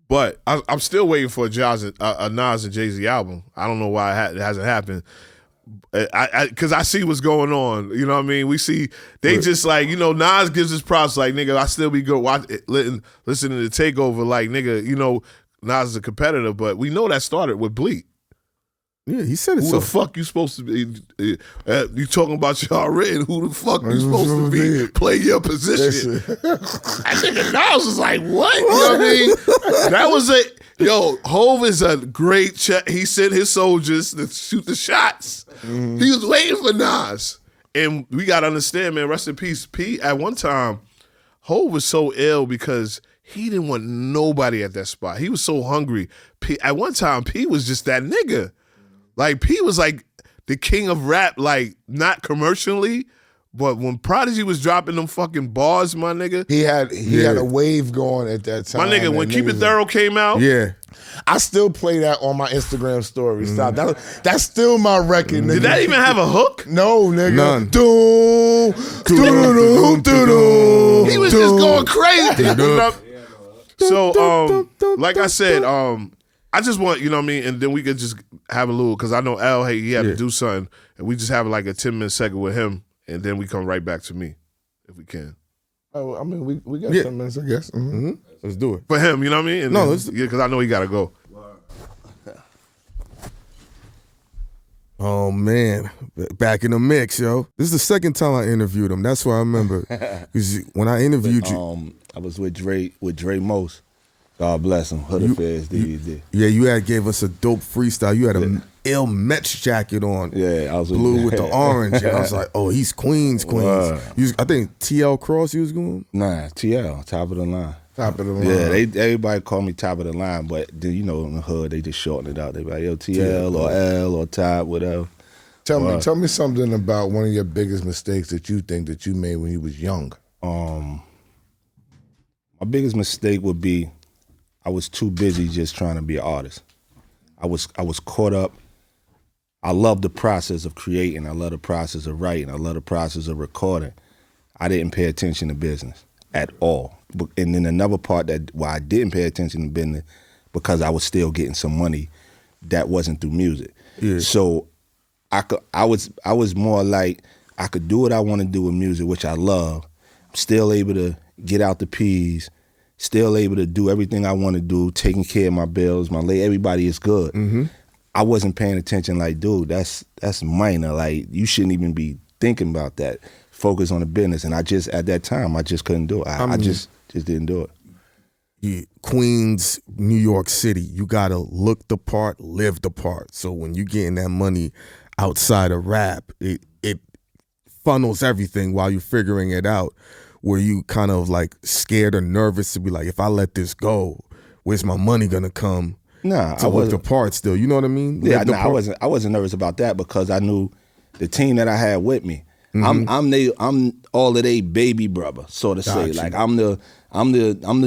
But I'm still waiting for a Nas and Jay-Z album. I don't know why it hasn't happened. Because I see what's going on. You know what I mean? We see, they just like, Nas gives his props like, nigga, I still be good listening to Takeover like, nigga, Nas is a competitor. But we know that started with Bleak.
Yeah, he said it.
Who the fuck you supposed to be? You talking about y'all written? Who the fuck you supposed to be? Play your position. I think Nas was like, what? You know what I mean? That was it. Yo, Hove is a great check. He sent his soldiers to shoot the shots. He was waiting for Nas. And we got to understand, man, rest in peace. P, at one time, Hove was so ill because he didn't want nobody at that spot. He was so hungry. P, at one time, P was just that nigga. Like, P was like the king of rap, like, not commercially, but when Prodigy was dropping them fucking bars, my nigga.
He had a wave going at that time.
My nigga, when Keep It Thorough came out.
Yeah.
I still play that on my Instagram story. Stop. That's still my record, nigga.
Did that even have a hook?
No, nigga.
None.
He was just going crazy. So, like I said, I just want, you know what I mean, and then we could just have a little, because I know Al, hey, he had to do something, and we just have like a 10-minute segment with him, and then we come right back to me, if we can.
Oh, I mean, we got 10 minutes, I guess.
Let's do it.
For him, you know what I mean? And
no,
because I know he got to go.
Oh, man. Back in the mix, yo. This is the second time I interviewed him. That's why I remember. Because when I interviewed you.
I was with Dre most. God bless him. Hood Affairs, did.
Yeah, you gave us a dope freestyle. You had a ill Mets jacket on.
Yeah, I was
blue with the orange. And I was like, oh, he's Queens. I think TL Cross you was going?
Nah, TL, top of the line.
Top of the line.
Yeah, everybody call me top of the line, but then in the hood they just shorten it out. They be like, yo, TL or L or top, whatever.
Tell me something about one of your biggest mistakes that you think that you made when you was young.
My biggest mistake would be I was too busy just trying to be an artist. I was caught up. I love the process of creating. I love the process of writing. I love the process of recording. I didn't pay attention to business at all. And then another part why I didn't pay attention to business, because I was still getting some money that wasn't through music.
Yeah.
So I was more like I could do what I want to do with music, which I love. I'm still able to get out the P's, still able to do everything I want to do, taking care of my bills, everybody is good.
Mm-hmm.
I wasn't paying attention like, dude, that's minor. Like, you shouldn't even be thinking about that. Focus on the business. And at that time, I just couldn't do it. I just didn't do it.
Yeah, Queens, New York City, you gotta look the part, live the part. So when you getting that money outside of rap, it funnels everything while you're figuring it out. Were you kind of like scared or nervous to be like, if I let this go, where's my money gonna come?
Nah,
to look the part still. You know what I mean?
Yeah, I wasn't nervous about that because I knew the team that I had with me. Mm-hmm. I'm all of they baby brother, so to say. Like I'm the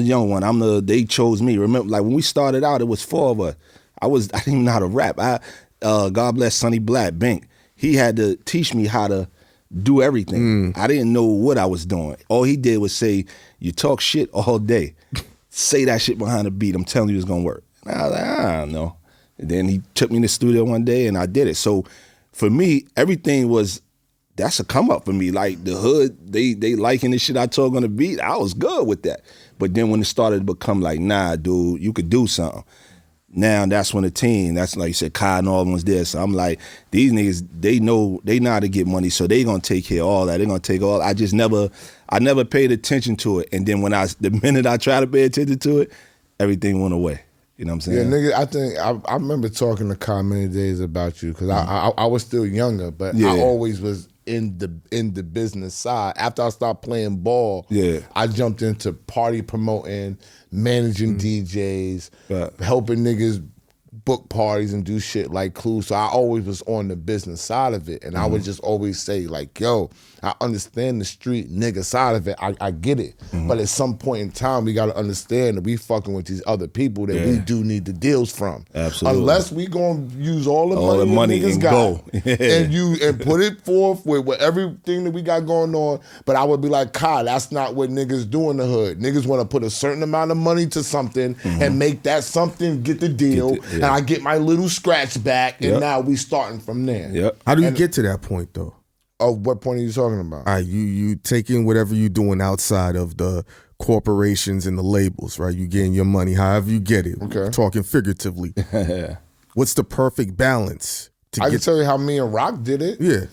young one. They chose me. Remember, like when we started out, it was 4 of us. I didn't even know how to rap. God bless Sonny Black Bink. He had to teach me how to do everything. I didn't know what I was doing. All he did was say, "You talk shit all day. Say that shit behind the beat. I'm telling you, it's gonna work." And I was like, I don't know. And then he took me in the studio one day, and I did it. So for me, everything that's a come up for me. Like the hood, they liking the shit I talk on the beat. I was good with that. But then when it started to become like, nah, dude, you could do something. Now that's when the team, that's like you said, Kai and all them was there. So I'm like, these niggas, they know how to get money, so they gonna take care of all that. They gonna take all. I never paid attention to it. And then the minute I tried to pay attention to it, everything went away. You know what I'm saying?
Yeah, nigga, I think I remember talking to Kai many days about you because I was still younger, but I always was in the business side. After I stopped playing ball, I jumped into party promoting, managing DJs, helping niggas book parties and do shit like Clue. So I always was on the business side of it. And I would just always say like, yo, I understand the street nigga side of it. I get it. But at some point in time, we got to understand that we fucking with these other people that we do need the deals from.
Absolutely.
Unless we going to use all the money niggas
and
got
go.
and put it forth with everything that we got going on. But I would be like, Kai, that's not what niggas do in the hood. Niggas want to put a certain amount of money to something and make that something get the deal. And I get my little scratch back, and now we starting from there.
Yep.
How do you get to that point though?
Of what point are you talking about?
All right, you taking whatever you're doing outside of the corporations and the labels, right? You getting your money, however you get it.
Okay.
Talking figuratively. What's the perfect balance?
I can tell you how me and Rock did it.
Yeah.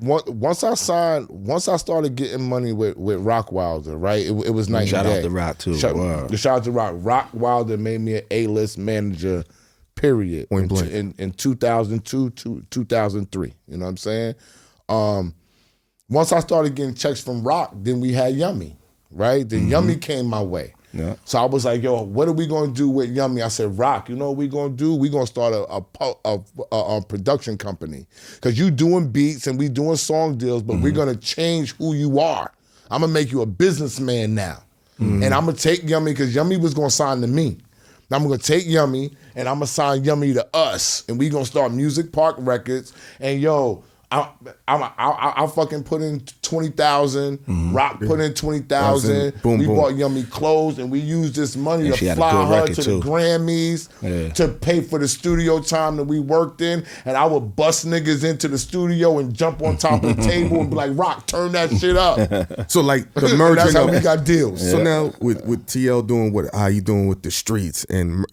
Once I started getting money with Rock Wilder, right? It was night and day.
Shout out to Rock too.
Shout out to Rock. Rock Wilder made me an A-list manager, period.
Point blank.
In 2002 to 2003. You know what I'm saying? Once I started getting checks from Rock, then we had Yummy, right? Then Yummy came my way.
Yeah.
So I was like, yo, what are we going to do with Yummy? I said, Rock, you know what we going to do? We going to start a production company. Because you doing beats and we doing song deals, but we're going to change who you are. I'm going to make you a businessman now. And I'm going to take Yummy, because Yummy was going to sign to me. I'm going to take Yummy and I'm going to sign Yummy to us. And we going to start Music Park Records. And yo, I fucking put in 20,000. Rock put in 20,000. We bought Yummy clothes, and we used this money to fly her to the Grammys, to pay for the studio time that we worked in. And I would bust niggas into the studio and jump on top of the table and be like, Rock, turn that shit up.
So like the merging
that's how we got deals.
So now with TL doing how you doing with the streets, and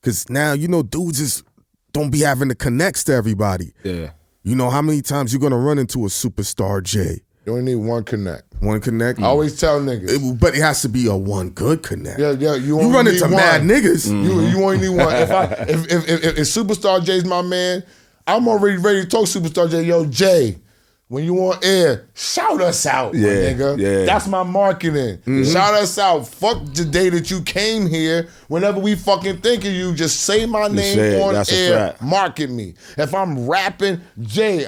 because now dudes just don't be having the connects to everybody.
Yeah.
You know how many times you're gonna run into a superstar Jay,
You only need one connect.
One connect.
I always tell niggas.
But it has to be a one good connect.
Yeah,
you run into mad niggas.
You only need one. If Superstar Jay's my man, I'm already ready to talk Superstar Jay. Yo, Jay, when you on air, shout us out, my nigga.
Yeah.
That's my marketing. Shout us out. Fuck the day that you came here. Whenever we fucking think of you, just say my name on air. Market me. If I'm rapping, Jay,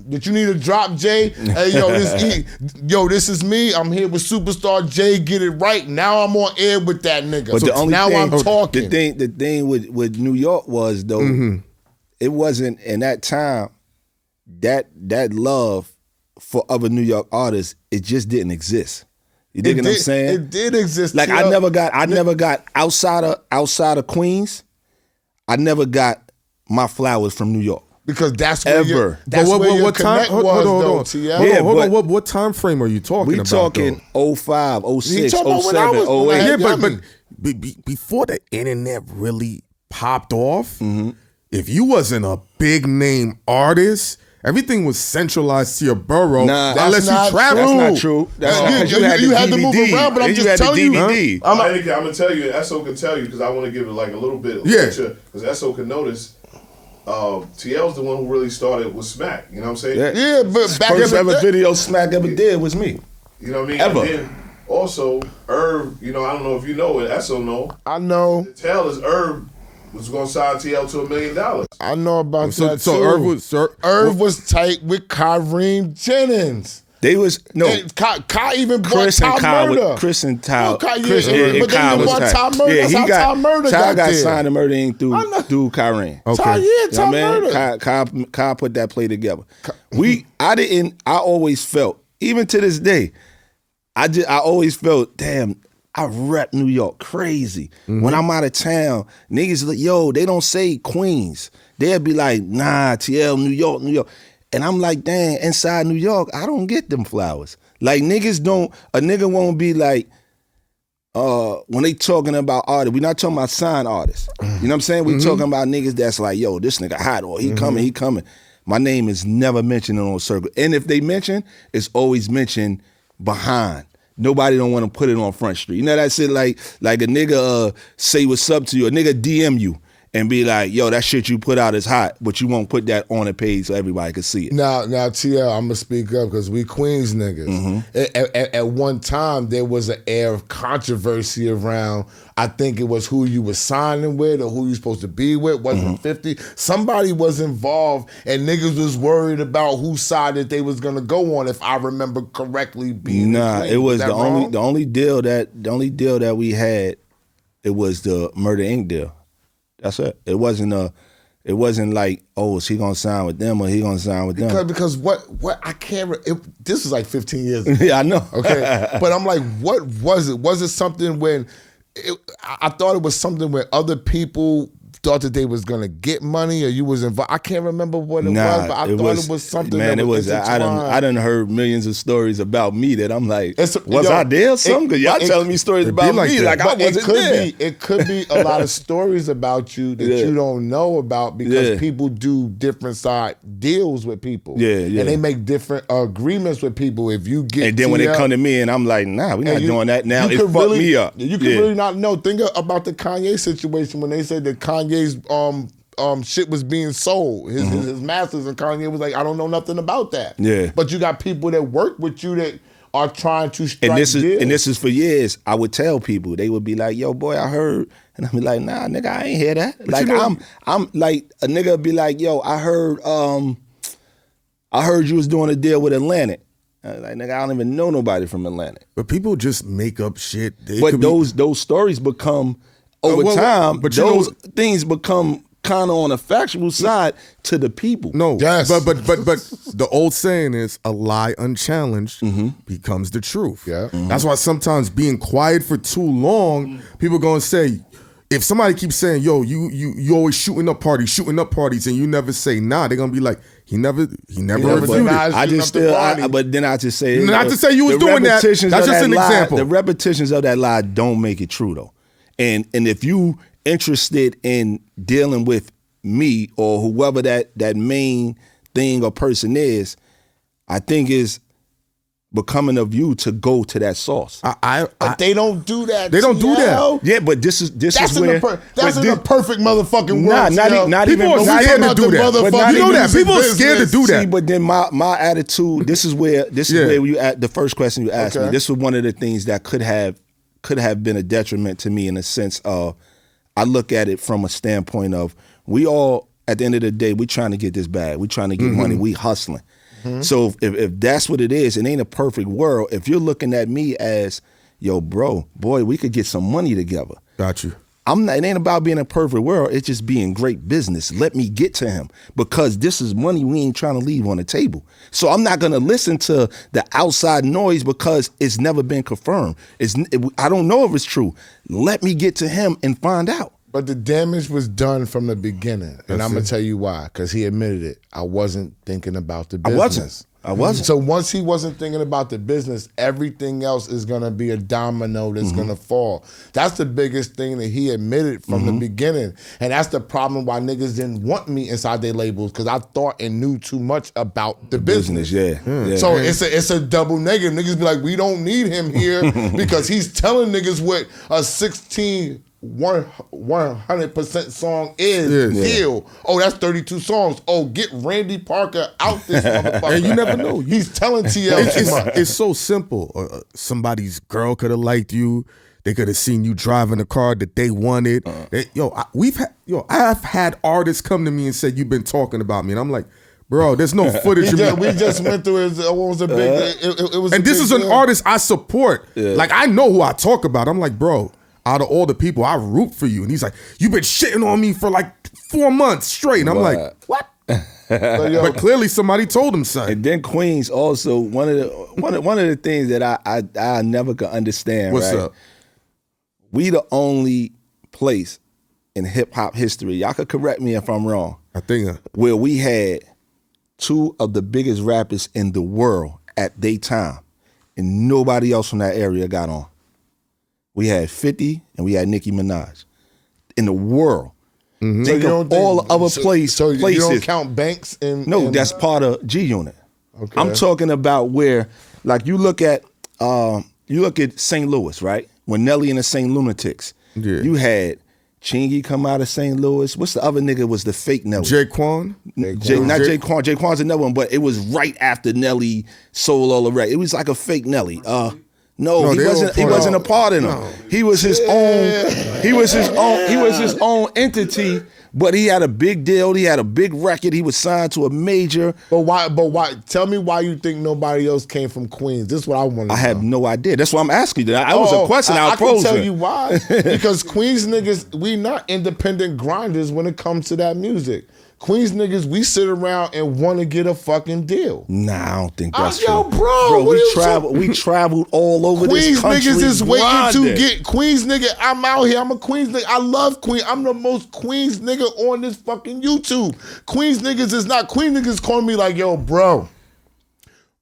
that you need a drop, Jay? Hey, this is me. I'm here with Superstar Jay. Get it right. Now I'm on air with that nigga.
But
I'm talking.
The thing with New York was though, it wasn't in that time that love for other New York artists. It just didn't exist. You dig what I'm saying?
It did exist.
Like I never got outside of Queens. I never got my flowers from New York.
Because that's where your connect
hold on.
TL.
What time frame are you talking about?
We talking 05, 06, 07, 08.
But before the internet really popped off, if you wasn't a big name artist, everything was centralized to your borough. Unless you travel.
That's not true.
You had to move around, but I'm just telling you.
I'm gonna tell you, Esso can tell you because I want to give it like a little bit of picture because Esso can notice. TL's the one who really started with Smack. You know what I'm saying?
Yeah, but back
first ever video Smack ever did was me.
You know what I mean?
Ever.
And then also Irv. I don't know if you know it. Esso know.
I know.
The tell is Irv was going to sign TL to $1 million.
I know about that
so
too. Irv was tight with Kareem Jennings.
They was
Kai even bought
Chris and
Ty
Kyle.
Murder.
Chris and Ty.
Chris and Kyle was tight. Ty Murder. That's how Ty Murder
Ty got
there.
signed to Murder Inc. through Kareem.
Okay.
Ty Murder.
Kyle put that play together. I always felt, even to this day, I always felt, damn, I rep New York crazy. When I'm out of town, niggas like, yo, they don't say Queens. They'll be like, nah, TL, New York. And I'm like, dang, inside New York, I don't get them flowers. Like a nigga won't be like, when they talking about artists, we not talking about signed artists. You know what I'm saying? We talking about niggas that's like, yo, this nigga hot, or he coming. My name is never mentioned on circle. And if they mention, it's always mentioned behind. Nobody don't want to put it on Front Street. You know that shit like a nigga say what's up to you, a nigga DM you and be like, yo, that shit you put out is hot, but you won't put that on the page so everybody can see it.
Now, TL, I'm gonna speak up because we Queens niggas. At one time, there was an air of controversy around. I think it was who you were signing with or who you supposed to be with. Wasn't 50. Somebody was involved, and niggas was worried about whose side that they was gonna go on. If I remember correctly,
it was the only deal that we had. It was the Murder Inc. deal. That's it. It wasn't like, oh, is he gonna sign with them or he gonna sign with them?
Because what I can't. This was like 15 years ago.
Yeah, I know.
Okay, but I'm like, what was it? Was it something when? I thought it was something where other people thought that they was gonna get money or you was involved. I can't remember what it was, but I thought it was something.
Man,
that was
I done heard millions of stories about me that I'm like, I there? Something? Because y'all telling me stories about me like I wasn't there.
It could be a lot of stories about you that you don't know about because people do different side deals with people. And they make different agreements with people. If you get
and then when they come to me and I'm like, nah, we're not doing that now. It fucked me up.
You can really not know. Think about the Kanye situation when they said that Kanye's shit was being sold. His masters, and Kanye was like, I don't know nothing about that.
Yeah.
But you got people that work with you that are trying to strike deals.
And this is for years. I would tell people, they would be like, yo, boy, I heard. And I'd be like, nah, nigga, I ain't hear that. But like, I'm like, a nigga would be like, yo, I heard you was doing a deal with Atlantic. Like, nigga, I don't even know nobody from Atlantic.
But people just make up shit.
But those stories become, over time, but those things become kind of on a factual side to the people.
No, yes. but the old saying is a lie unchallenged becomes the truth.
Yeah,
that's why sometimes being quiet for too long, people gonna say, if somebody keeps saying, yo, you always shooting up parties, and you never say nah, they're gonna be like, he never refuted.
I just still, but then I just say,
not to say you was doing that. That's just an example.
The repetitions of that lie don't make it true though. And if you interested in dealing with me or whoever that main thing or person is, I think is becoming of you to go to that source.
But they don't do that.
They don't do that.
Yeah, but this is where
that's in the perfect motherfucking world.
Not
People
even
are scared to do that.
But
You know that people are scared to do that.
See, but then my attitude. This is where you at the first question you asked me. This was one of the things that could have been a detriment to me in the sense of I look at it from a standpoint of we all at the end of the day we trying to get this bag. We trying to get money. We hustling. So if that's what it is, it ain't a perfect world. If you're looking at me as, yo, bro, boy, we could get some money together.
Got you.
It ain't about being a perfect world. It's just being great business. Let me get to him because this is money we ain't trying to leave on the table. So I'm not going to listen to the outside noise because it's never been confirmed. I don't know if it's true. Let me get to him and find out.
But the damage was done from the beginning. And I'm going to tell you why. Because he admitted it. I wasn't thinking about the business.
I wasn't.
So once he wasn't thinking about the business, everything else is going to be a domino that's going to fall. That's the biggest thing that he admitted from the beginning. And that's the problem why niggas didn't want me inside their labels because I thought and knew too much about the business.
Yeah.
So it's a double negative. Niggas be like, we don't need him here because he's telling niggas what a 100% song is deal. Oh, that's 32 songs. Oh, get Randy Parker out this motherfucker.
And you never know.
He's telling TL too much.
It's so simple. Somebody's girl could have liked you. They could have seen you driving a car that they wanted. I've had artists come to me and said, you've been talking about me. And I'm like, bro, there's no footage of me.
We just went through it. What was a big it was.
And this is an artist I support. Yeah. Like, I know who I talk about. I'm like, bro, out of all the people, I root for you. And he's like, you've been shitting on me for like 4 months straight. And I'm like, what? But clearly somebody told him something.
And then Queens also one of the things that I never could understand.
What's up?
We the only place in hip hop history, y'all could correct me if I'm wrong,
I think
where we had two of the biggest rappers in the world at their time, and nobody else from that area got on. We had 50 and we had Nicki Minaj in the world. Think of all other places.
So you don't count Banks in?
No, that's part of G Unit.
Okay.
I'm talking about where, like, you look at St. Louis, right? When Nelly and the St. Lunatics, you had Chingy come out of St. Louis. What's the other nigga was the fake Nelly?
Jaquan?
Not Jaquan. Jaquan's another one, but it was right after Nelly sold all the records. It was like a fake Nelly. No, he wasn't. He wasn't a part of them. No. He was his own. He was his own entity. But he had a big deal. He had a big record. He was signed to a major.
But why? Tell me why you think nobody else came from Queens. This is what I want to know.
I have no idea. That's why I'm asking you. That was a question I was posing.
I can tell you why. Because Queens niggas, we not independent grinders when it comes to that music. Queens niggas, we sit around and want to get a fucking deal.
Nah, I don't think that's true.
Yo, bro,
we traveled all over
Queens
this country.
Queens niggas is waiting to get Queens nigga. I'm out here. I'm a Queens nigga. I love Queens. I'm the most Queens nigga on this fucking YouTube. Queens niggas is not. Queens niggas calling me like, yo, bro,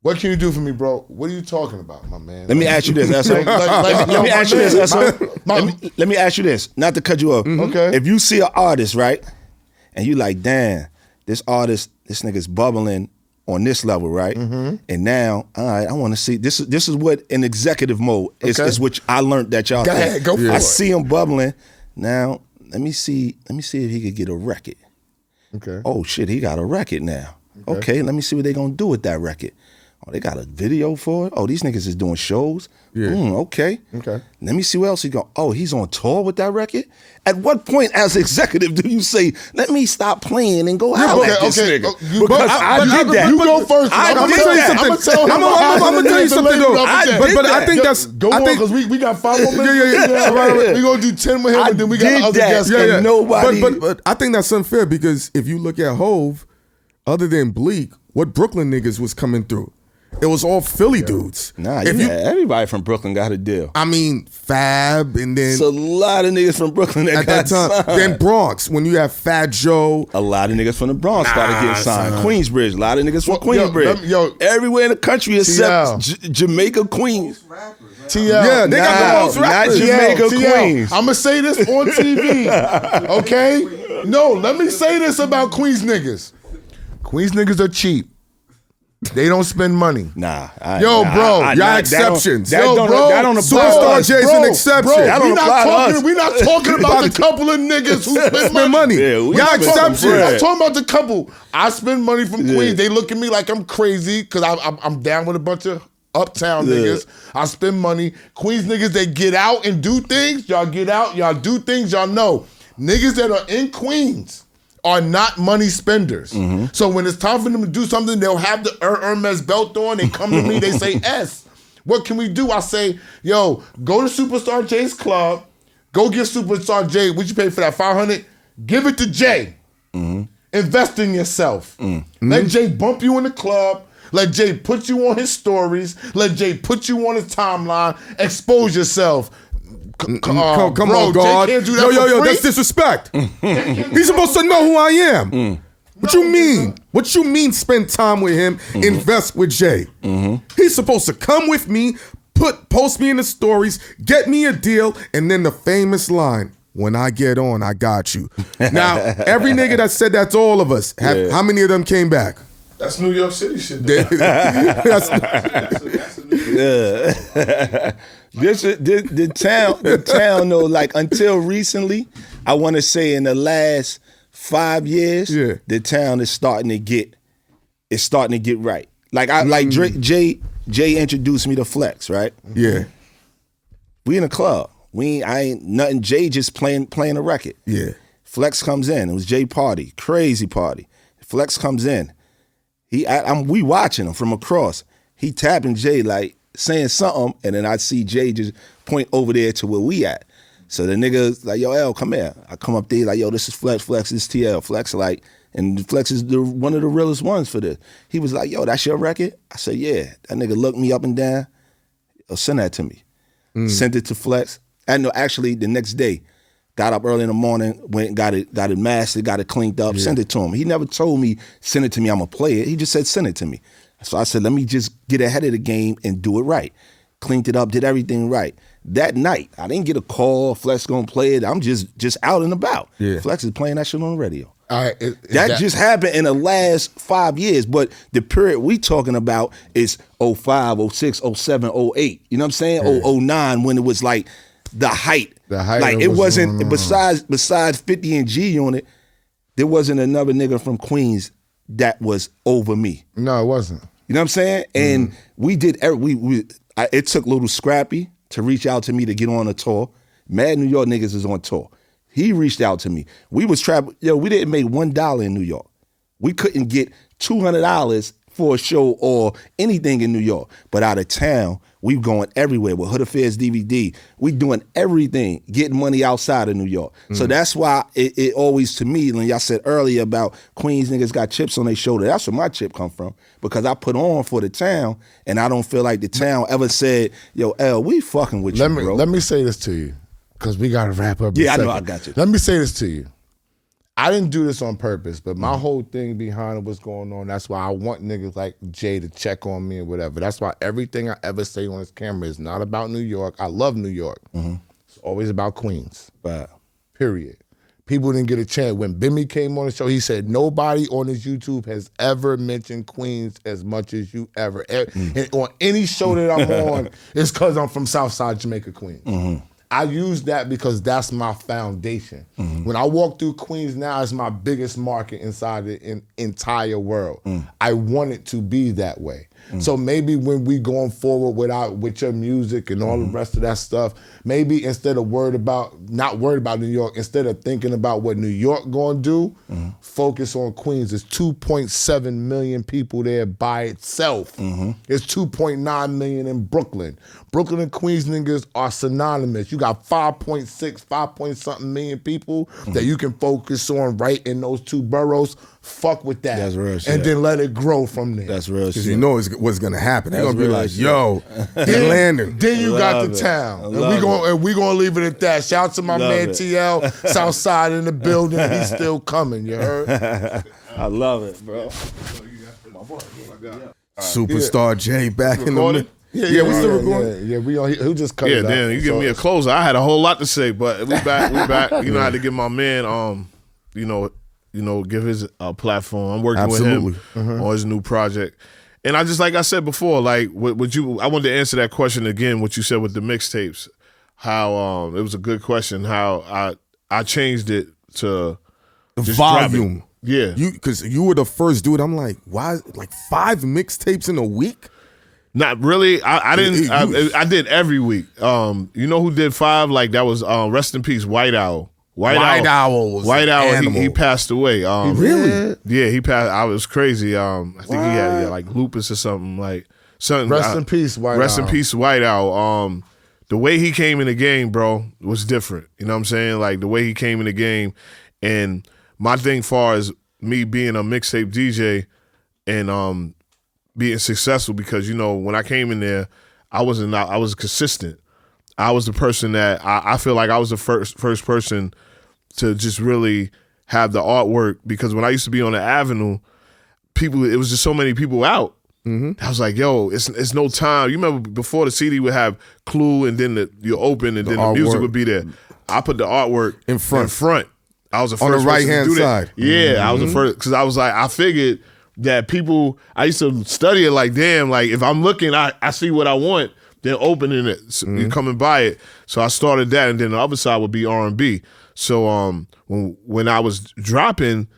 what can you do for me, bro? What are you talking about, my man?
Let me ask you this, Esso. Let me ask you this, Esso. Let me ask you this, not to cut you off.
Okay.
If you see an artist, right, and you like, damn, this artist, this nigga's bubbling on this level, right? And now, all right, I want to see, this is what in executive mode is which I learned that y'all
Go ahead, go for it.
I see him bubbling. Now, let me see if he could get a record.
Okay.
Oh shit, he got a record now. Okay, let me see what they gonna do with that record. Oh, they got a video for it. Oh, these niggas is doing shows.
Yeah.
Okay.
Okay.
Let me see what else he go. Oh, he's on tour with that record? At what point as executive do you say, let me stop playing and go out at this nigga? Because I did that.
You go first.
I'm
gonna tell you something. I'm gonna tell you something though. But I think that's
go on because we got 5 more minutes. Yeah. We gonna do 10 with him, and then we got other guests.
Yeah.
Nobody.
But I think that's unfair because if you look at Hove, other than Bleak, what Brooklyn niggas was coming through? It was all Philly dudes.
Nah, everybody from Brooklyn got a deal.
I mean, Fab, and then
it's a lot of niggas from Brooklyn that got signed.
Then Bronx, when you have Fat Joe.
A lot of niggas from the Bronx started getting signed. Queensbridge, a lot of niggas from Queensbridge. Everywhere in the country except Jamaica Queens.
TL.
Yeah, they got the most rappers.
Not Jamaica Queens.
I'm going to say this on TV, okay? No, let me say this about Queens niggas. Queens niggas are cheap. They don't spend money.
Nah.
Y'all exceptions.
That don't apply to
Superstar
us.
Jay's an exception.
Bro,
That don't apply to us.
we're not talking about the couple of niggas who spend money.
Yeah,
Y'all exceptions.
We're not talking about the couple. I spend money from Queens. They look at me like I'm crazy because I'm down with a bunch of uptown niggas. I spend money. Queens niggas, they get out and do things. Y'all get out, y'all do things, y'all know. Niggas that are in Queens are not money spenders. So when it's time for them to do something, they'll have the Hermes belt on. They come to me, they say, S, what can we do? I say, yo, go to Superstar Jay's club. Go get Superstar Jay. What you pay for that, 500? Give it to Jay. Invest in yourself. Let Jay bump you in the club. Let Jay put you on his stories. Let Jay put you on his timeline. Expose yourself.
Come on, God.
Jay can't do that
Yo,
for free?
that's disrespect. He's supposed to know who I am. What you mean? What you mean spend time with him, invest with Jay? He's supposed to come with me, post me in the stories, get me a deal, and then the famous line, when I get on, I got you. Now, every nigga that said that to all of us, how many of them came back?
That's New York City shit.
The town though, like until recently, I want to say in the last 5 years, the town is starting to get right. Like Jay introduced me to Flex, right?
Yeah.
We in a club. I ain't nothing. Jay just playing a record.
Yeah.
Flex comes in. It was Jay party, crazy party. Flex comes in. We watching him from across. He tapping Jay like saying something, and then I see Jay just point over there to where we at. So the nigga's like, yo, L, come here. I come up there like, yo, this is Flex, this is TL. Flex like, and Flex is one of the realest ones for this. He was like, yo, that's your record? I said, yeah. That nigga looked me up and down. Yo, send that to me. Sent it to Flex. I know actually the next day, got up early in the morning, went got it mastered, got it cleaned up, sent it to him. He never told me, send it to me, I'm gonna play it. He just said, send it to me. So I said, let me just get ahead of the game and do it right. Cleaned it up, did everything right. That night, I didn't get a call, Flex gonna play it. I'm just out and about. Yeah. Flex is playing that shit on the radio.
All right,
that just happened in the last 5 years, but the period we talking about is 05, 06, 07, 08. You know what I'm saying? 09 when it was like the height. Like it wasn't besides 50 and G Unit, there wasn't another nigga from Queens that was over me.
No, it wasn't.
You know what I'm saying? And we did it took Little Scrappy to reach out to me to get on a tour. Mad New York niggas is on tour. He reached out to me. We was traveling. Yo, we didn't make $1 in New York. We couldn't get $200 for a show or anything in New York. But out of town, we going everywhere with Hood Affairs DVD. We doing everything, getting money outside of New York. So that's why it always, to me, when y'all said earlier about Queens niggas got chips on their shoulder, that's where my chip come from. Because I put on for the town, and I don't feel like the town ever said, yo, L, we fucking with you, bro.
Let me say this to you, because we got to wrap up.
Yeah, I know, I got you.
Let me say this to you. I didn't do this on purpose, but my whole thing behind what's going on, that's why I want niggas like Jay to check on me and whatever. That's why everything I ever say on this camera is not about New York. I love New York. It's always about Queens. Period. People didn't get a chance. When Bimmy came on the show, he said, nobody on his YouTube has ever mentioned Queens as much as you ever. And on any show that I'm on, it's because I'm from Southside Jamaica Queens. I use that because that's my foundation. When I walk through Queens now, it's my biggest market inside the entire world. I want it to be that way. So maybe when we going forward with your music and all the rest of that stuff, maybe instead of not worried about New York, instead of thinking about what New York gonna do, focus on Queens. There's 2.7 million people there by itself. There's 2.9 million in Brooklyn. Brooklyn and Queens niggas are synonymous. You got 5 point something million people that you can focus on right in those two boroughs. Fuck with that.
That's real shit.
And then let it grow from there.
That's real shit.
Because you know what's going to happen. They're going to be like,
shit.
yo, they're landing.
Then you got the town. And we gonna leave it at that. Shout out to my man TL, Southside in the building. He's still coming, you heard?
I love it, bro.
Superstar Jay back in the middle.
Yeah, we still recording. Yeah, who just cut it out.
Damn, you give me a closer. I had a whole lot to say, but we back. You know, I had to give my man, give his platform. I'm working with him on his new project. And I just, like I said before, like what you, I wanted to answer that question again, what you said with the mixtapes, how it was a good question, how I changed it to
The
just drop it.
volume.
Yeah.
Because you were the first dude. I'm like, why? Like 5 mixtapes in a week?
Not really. I didn't. I did every week. You know who did 5? Like that was rest in peace, White Owl. White Owl was
an animal.
He passed away.
Really?
Yeah, he passed. I was crazy. I think he had like lupus or something. Like something.
Rest in peace, White Owl.
Rest in peace, White Owl. The way he came in the game, bro, was different. You know what I'm saying? Like the way he came in the game, and my thing, far as me being a mixtape DJ, and being successful, because you know when I came in there, I was consistent. I was the person that I feel like I was the first person to just really have the artwork, because when I used to be on the Avenue, it was just so many people out. I was like, yo, it's no time. You remember before the CD would have Clue, and then you open, and then the music would be there. I put the artwork in front. I was the first
on the right
person to
hand
do that.
side.
Yeah, I was the first, because I was like, I figured that people, I used to study it like, damn, like if I'm looking, I see what I want, then opening it and coming by it. So I started that, and then the other side would be R&B. So when I was dropping,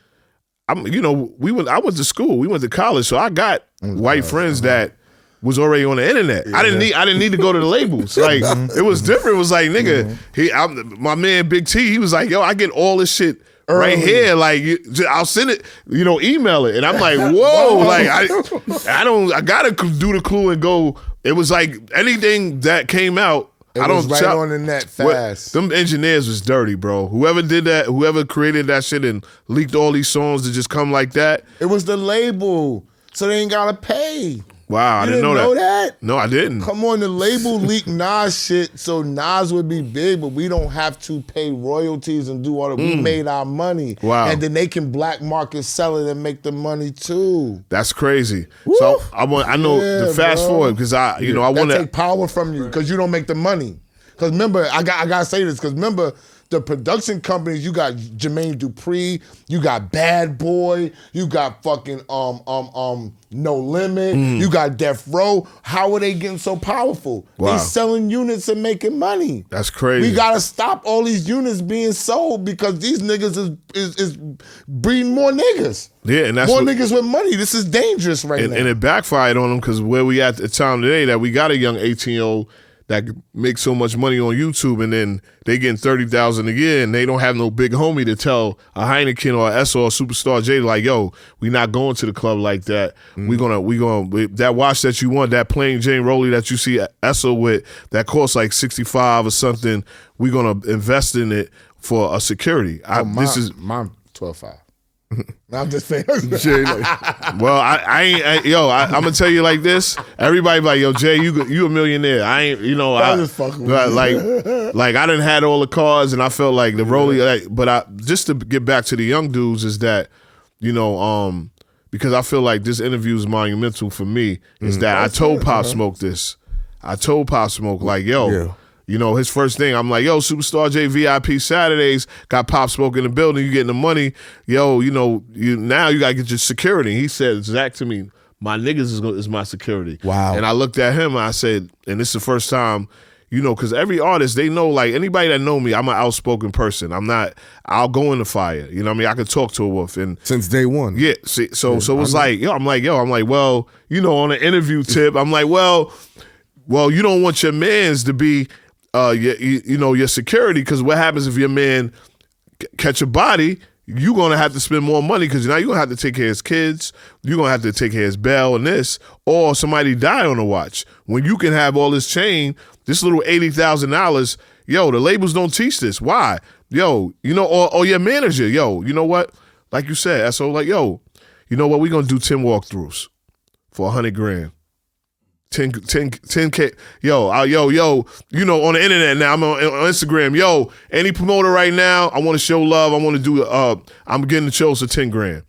I went to school, we went to college, so I got white friends that was already on the internet. I didn't need to go to the labels. Like it was different. It was like, nigga, my man Big T, he was like, yo, I get all this shit right here. Like I'll send it, email it. And I'm like, whoa, like I gotta do the Clue and go. It was like anything that came out,
It was right on the net fast.
Them engineers was dirty, bro. Whoever did that, whoever created that shit and leaked all these songs to just come like that.
It was the label, so they ain't gotta pay.
Wow, I didn't know that. No, I didn't.
Come on, the label leaked Nas shit, so Nas would be big, but we don't have to pay royalties and do all that. We made our money.
Wow.
And then they can black market sell it and make the money too.
That's crazy. Woo. So I know the fast forward, because I want to
take power from you because you don't make the money. Because remember, I gotta say this, because remember, the production companies, you got Jermaine Dupri, you got Bad Boy, you got fucking No Limit, you got Death Row. How are they getting so powerful?
Wow.
They selling units and making money.
That's crazy.
We gotta stop all these units being sold, because these niggas is breeding more niggas.
Yeah, and that's
more niggas with money. This is dangerous right now.
And it backfired on them, because where we at the time today, that we got a young 18-year-old that makes so much money on YouTube, and then they getting $30,000 a year, and they don't have no big homie to tell a Heineken or a S or a Superstar J, like, yo, we not going to the club like that. We gonna that watch that you want, that plain Jane Rollie that you see Esso with, that costs like $65 or something. We gonna invest in it for a security. This is
mine 12.5. No, I'm just saying.
Well, I'm gonna tell you like this. Everybody like, yo, Jay, you a millionaire. I ain't,
I'm just fucking with you.
like I done had all the cars, and I felt like the Rollie. But just to get back to the young dudes, is that because I feel like this interview is monumental for me. Is that I told Pop Smoke this. I told Pop Smoke, like, yo. Yeah. His first thing, I'm like, yo, Superstar J VIP Saturdays, got Pop Smoke in the building, you getting the money. Yo, now you got to get your security. He said, Zach, to me, my niggas is my security.
Wow.
And I looked at him and I said, and this is the first time, because every artist, they know, like, anybody that know me, I'm an outspoken person. I'll go in the fire. You know what I mean? I could talk to a wolf. And
since day one.
Yeah. See, so it was like, I'm like, well, on an interview tip, I'm like, well, you don't want your mans to be your security, because what happens if your man catch a body, you're going to have to spend more money, because now you're going to have to take care of his kids, you're going to have to take care of his bail and this, or somebody die on the watch. When you can have all this chain, this little $80,000, yo, the labels don't teach this. Why? Yo, or your manager, yo, you know what? Like you said, so like, yo, you know what? We're going to do 10 walkthroughs for $100,000. 10K, yo, on the internet now, I'm on Instagram, yo, any promoter right now, I want to show love, I want to do, I'm getting the shows for $10,000.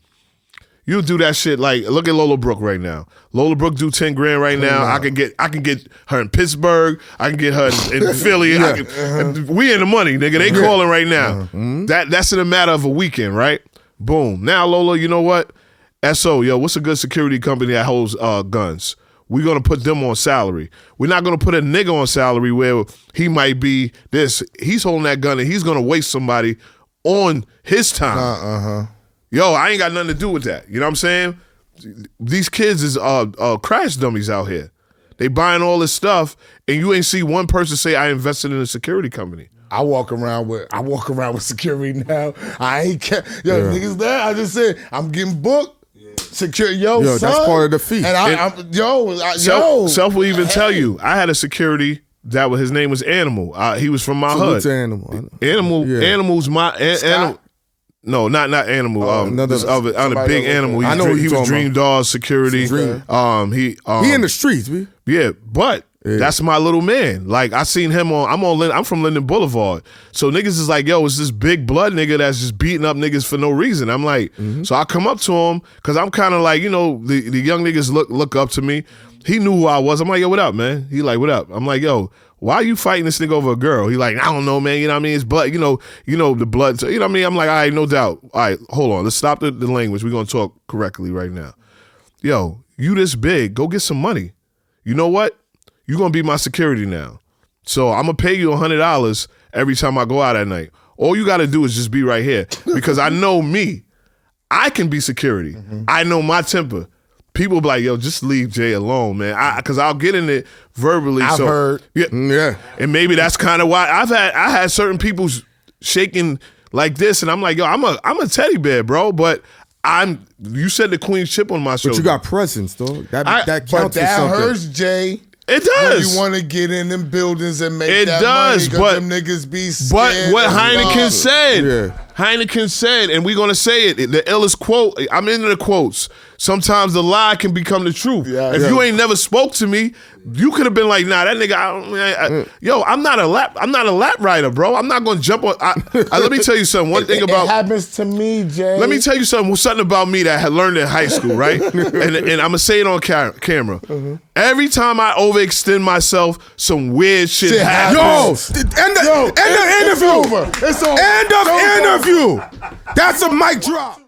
You do that shit, like, look at Lola Brooke right now. Lola Brooke do $10,000 right now. I can get her in Pittsburgh, I can get her in Philly, we in the money, nigga, they calling right now. That's in a matter of a weekend, right? Boom. Now, Lola, you know what? SO, yo, what's a good security company that holds guns? We're going to put them on salary. We're not going to put a nigga on salary where he might be this. He's holding that gun and he's going to waste somebody on his time. Yo, I ain't got nothing to do with that. You know what I'm saying? These kids is crash dummies out here. They buying all this stuff and you ain't see one person say I invested in a security company.
I walk around with security now. I ain't niggas there. I just said I'm getting booked. Security, yo, son.
That's part of the fee.
And
Self will even tell you. I had a security that his name was Animal. He was from my hood.
To Animal.
Animal's my Animal. No, not Animal. Another big Animal.
I know
he was Dream Dog security.
He in the streets, man.
Yeah, but that's my little man. Like I seen him I'm from Linden Boulevard. So niggas is like, yo, it's this big blood nigga that's just beating up niggas for no reason. I'm like, so I come up to him because I'm kind of like, you know, the young niggas look up to me. He knew who I was. I'm like, yo, what up, man? He like, what up? I'm like, yo, why are you fighting this nigga over a girl? He like, I don't know, man. You know what I mean? It's blood, you know the blood. You know what I mean? I'm like, all right, no doubt. All right, hold on. Let's stop the language. We're going to talk correctly right now. Yo, you this big. Go get some money. You know what? You're going to be my security now. So I'm going to pay you $100 every time I go out at night. All you got to do is just be right here. Because I know me. I can be security. I know my temper. People be like, yo, just leave Jay alone, man. Because I'll get in it verbally.
I've heard.
Yeah. And maybe that's kind of why I had certain people shaking like this. And I'm like, yo, I'm a teddy bear, bro. But you said the queen chip on my shoulder.
But you got presence, though. That counts
but that
something.
hurts, Jay.
It does.
When you want to get in them buildings and make
it
that
does,
money,
but
them niggas be scared.
But what Heineken said,
Yeah.
Heineken said, and we're gonna say it. The illest quote. I'm into the quotes. Sometimes the lie can become the truth. If you ain't never spoke to me, you could have been like, nah, that nigga. Yo, I'm not a lap rider, bro. I'm not gonna jump on. Let me tell you something. One thing about
it happens to me, Jay.
Let me tell you something about me that I had learned in high school, right? and I'm gonna say it on camera. Every time I overextend myself, some weird shit happens.
End the interview.
It's over.
End of interview. That's a mic drop.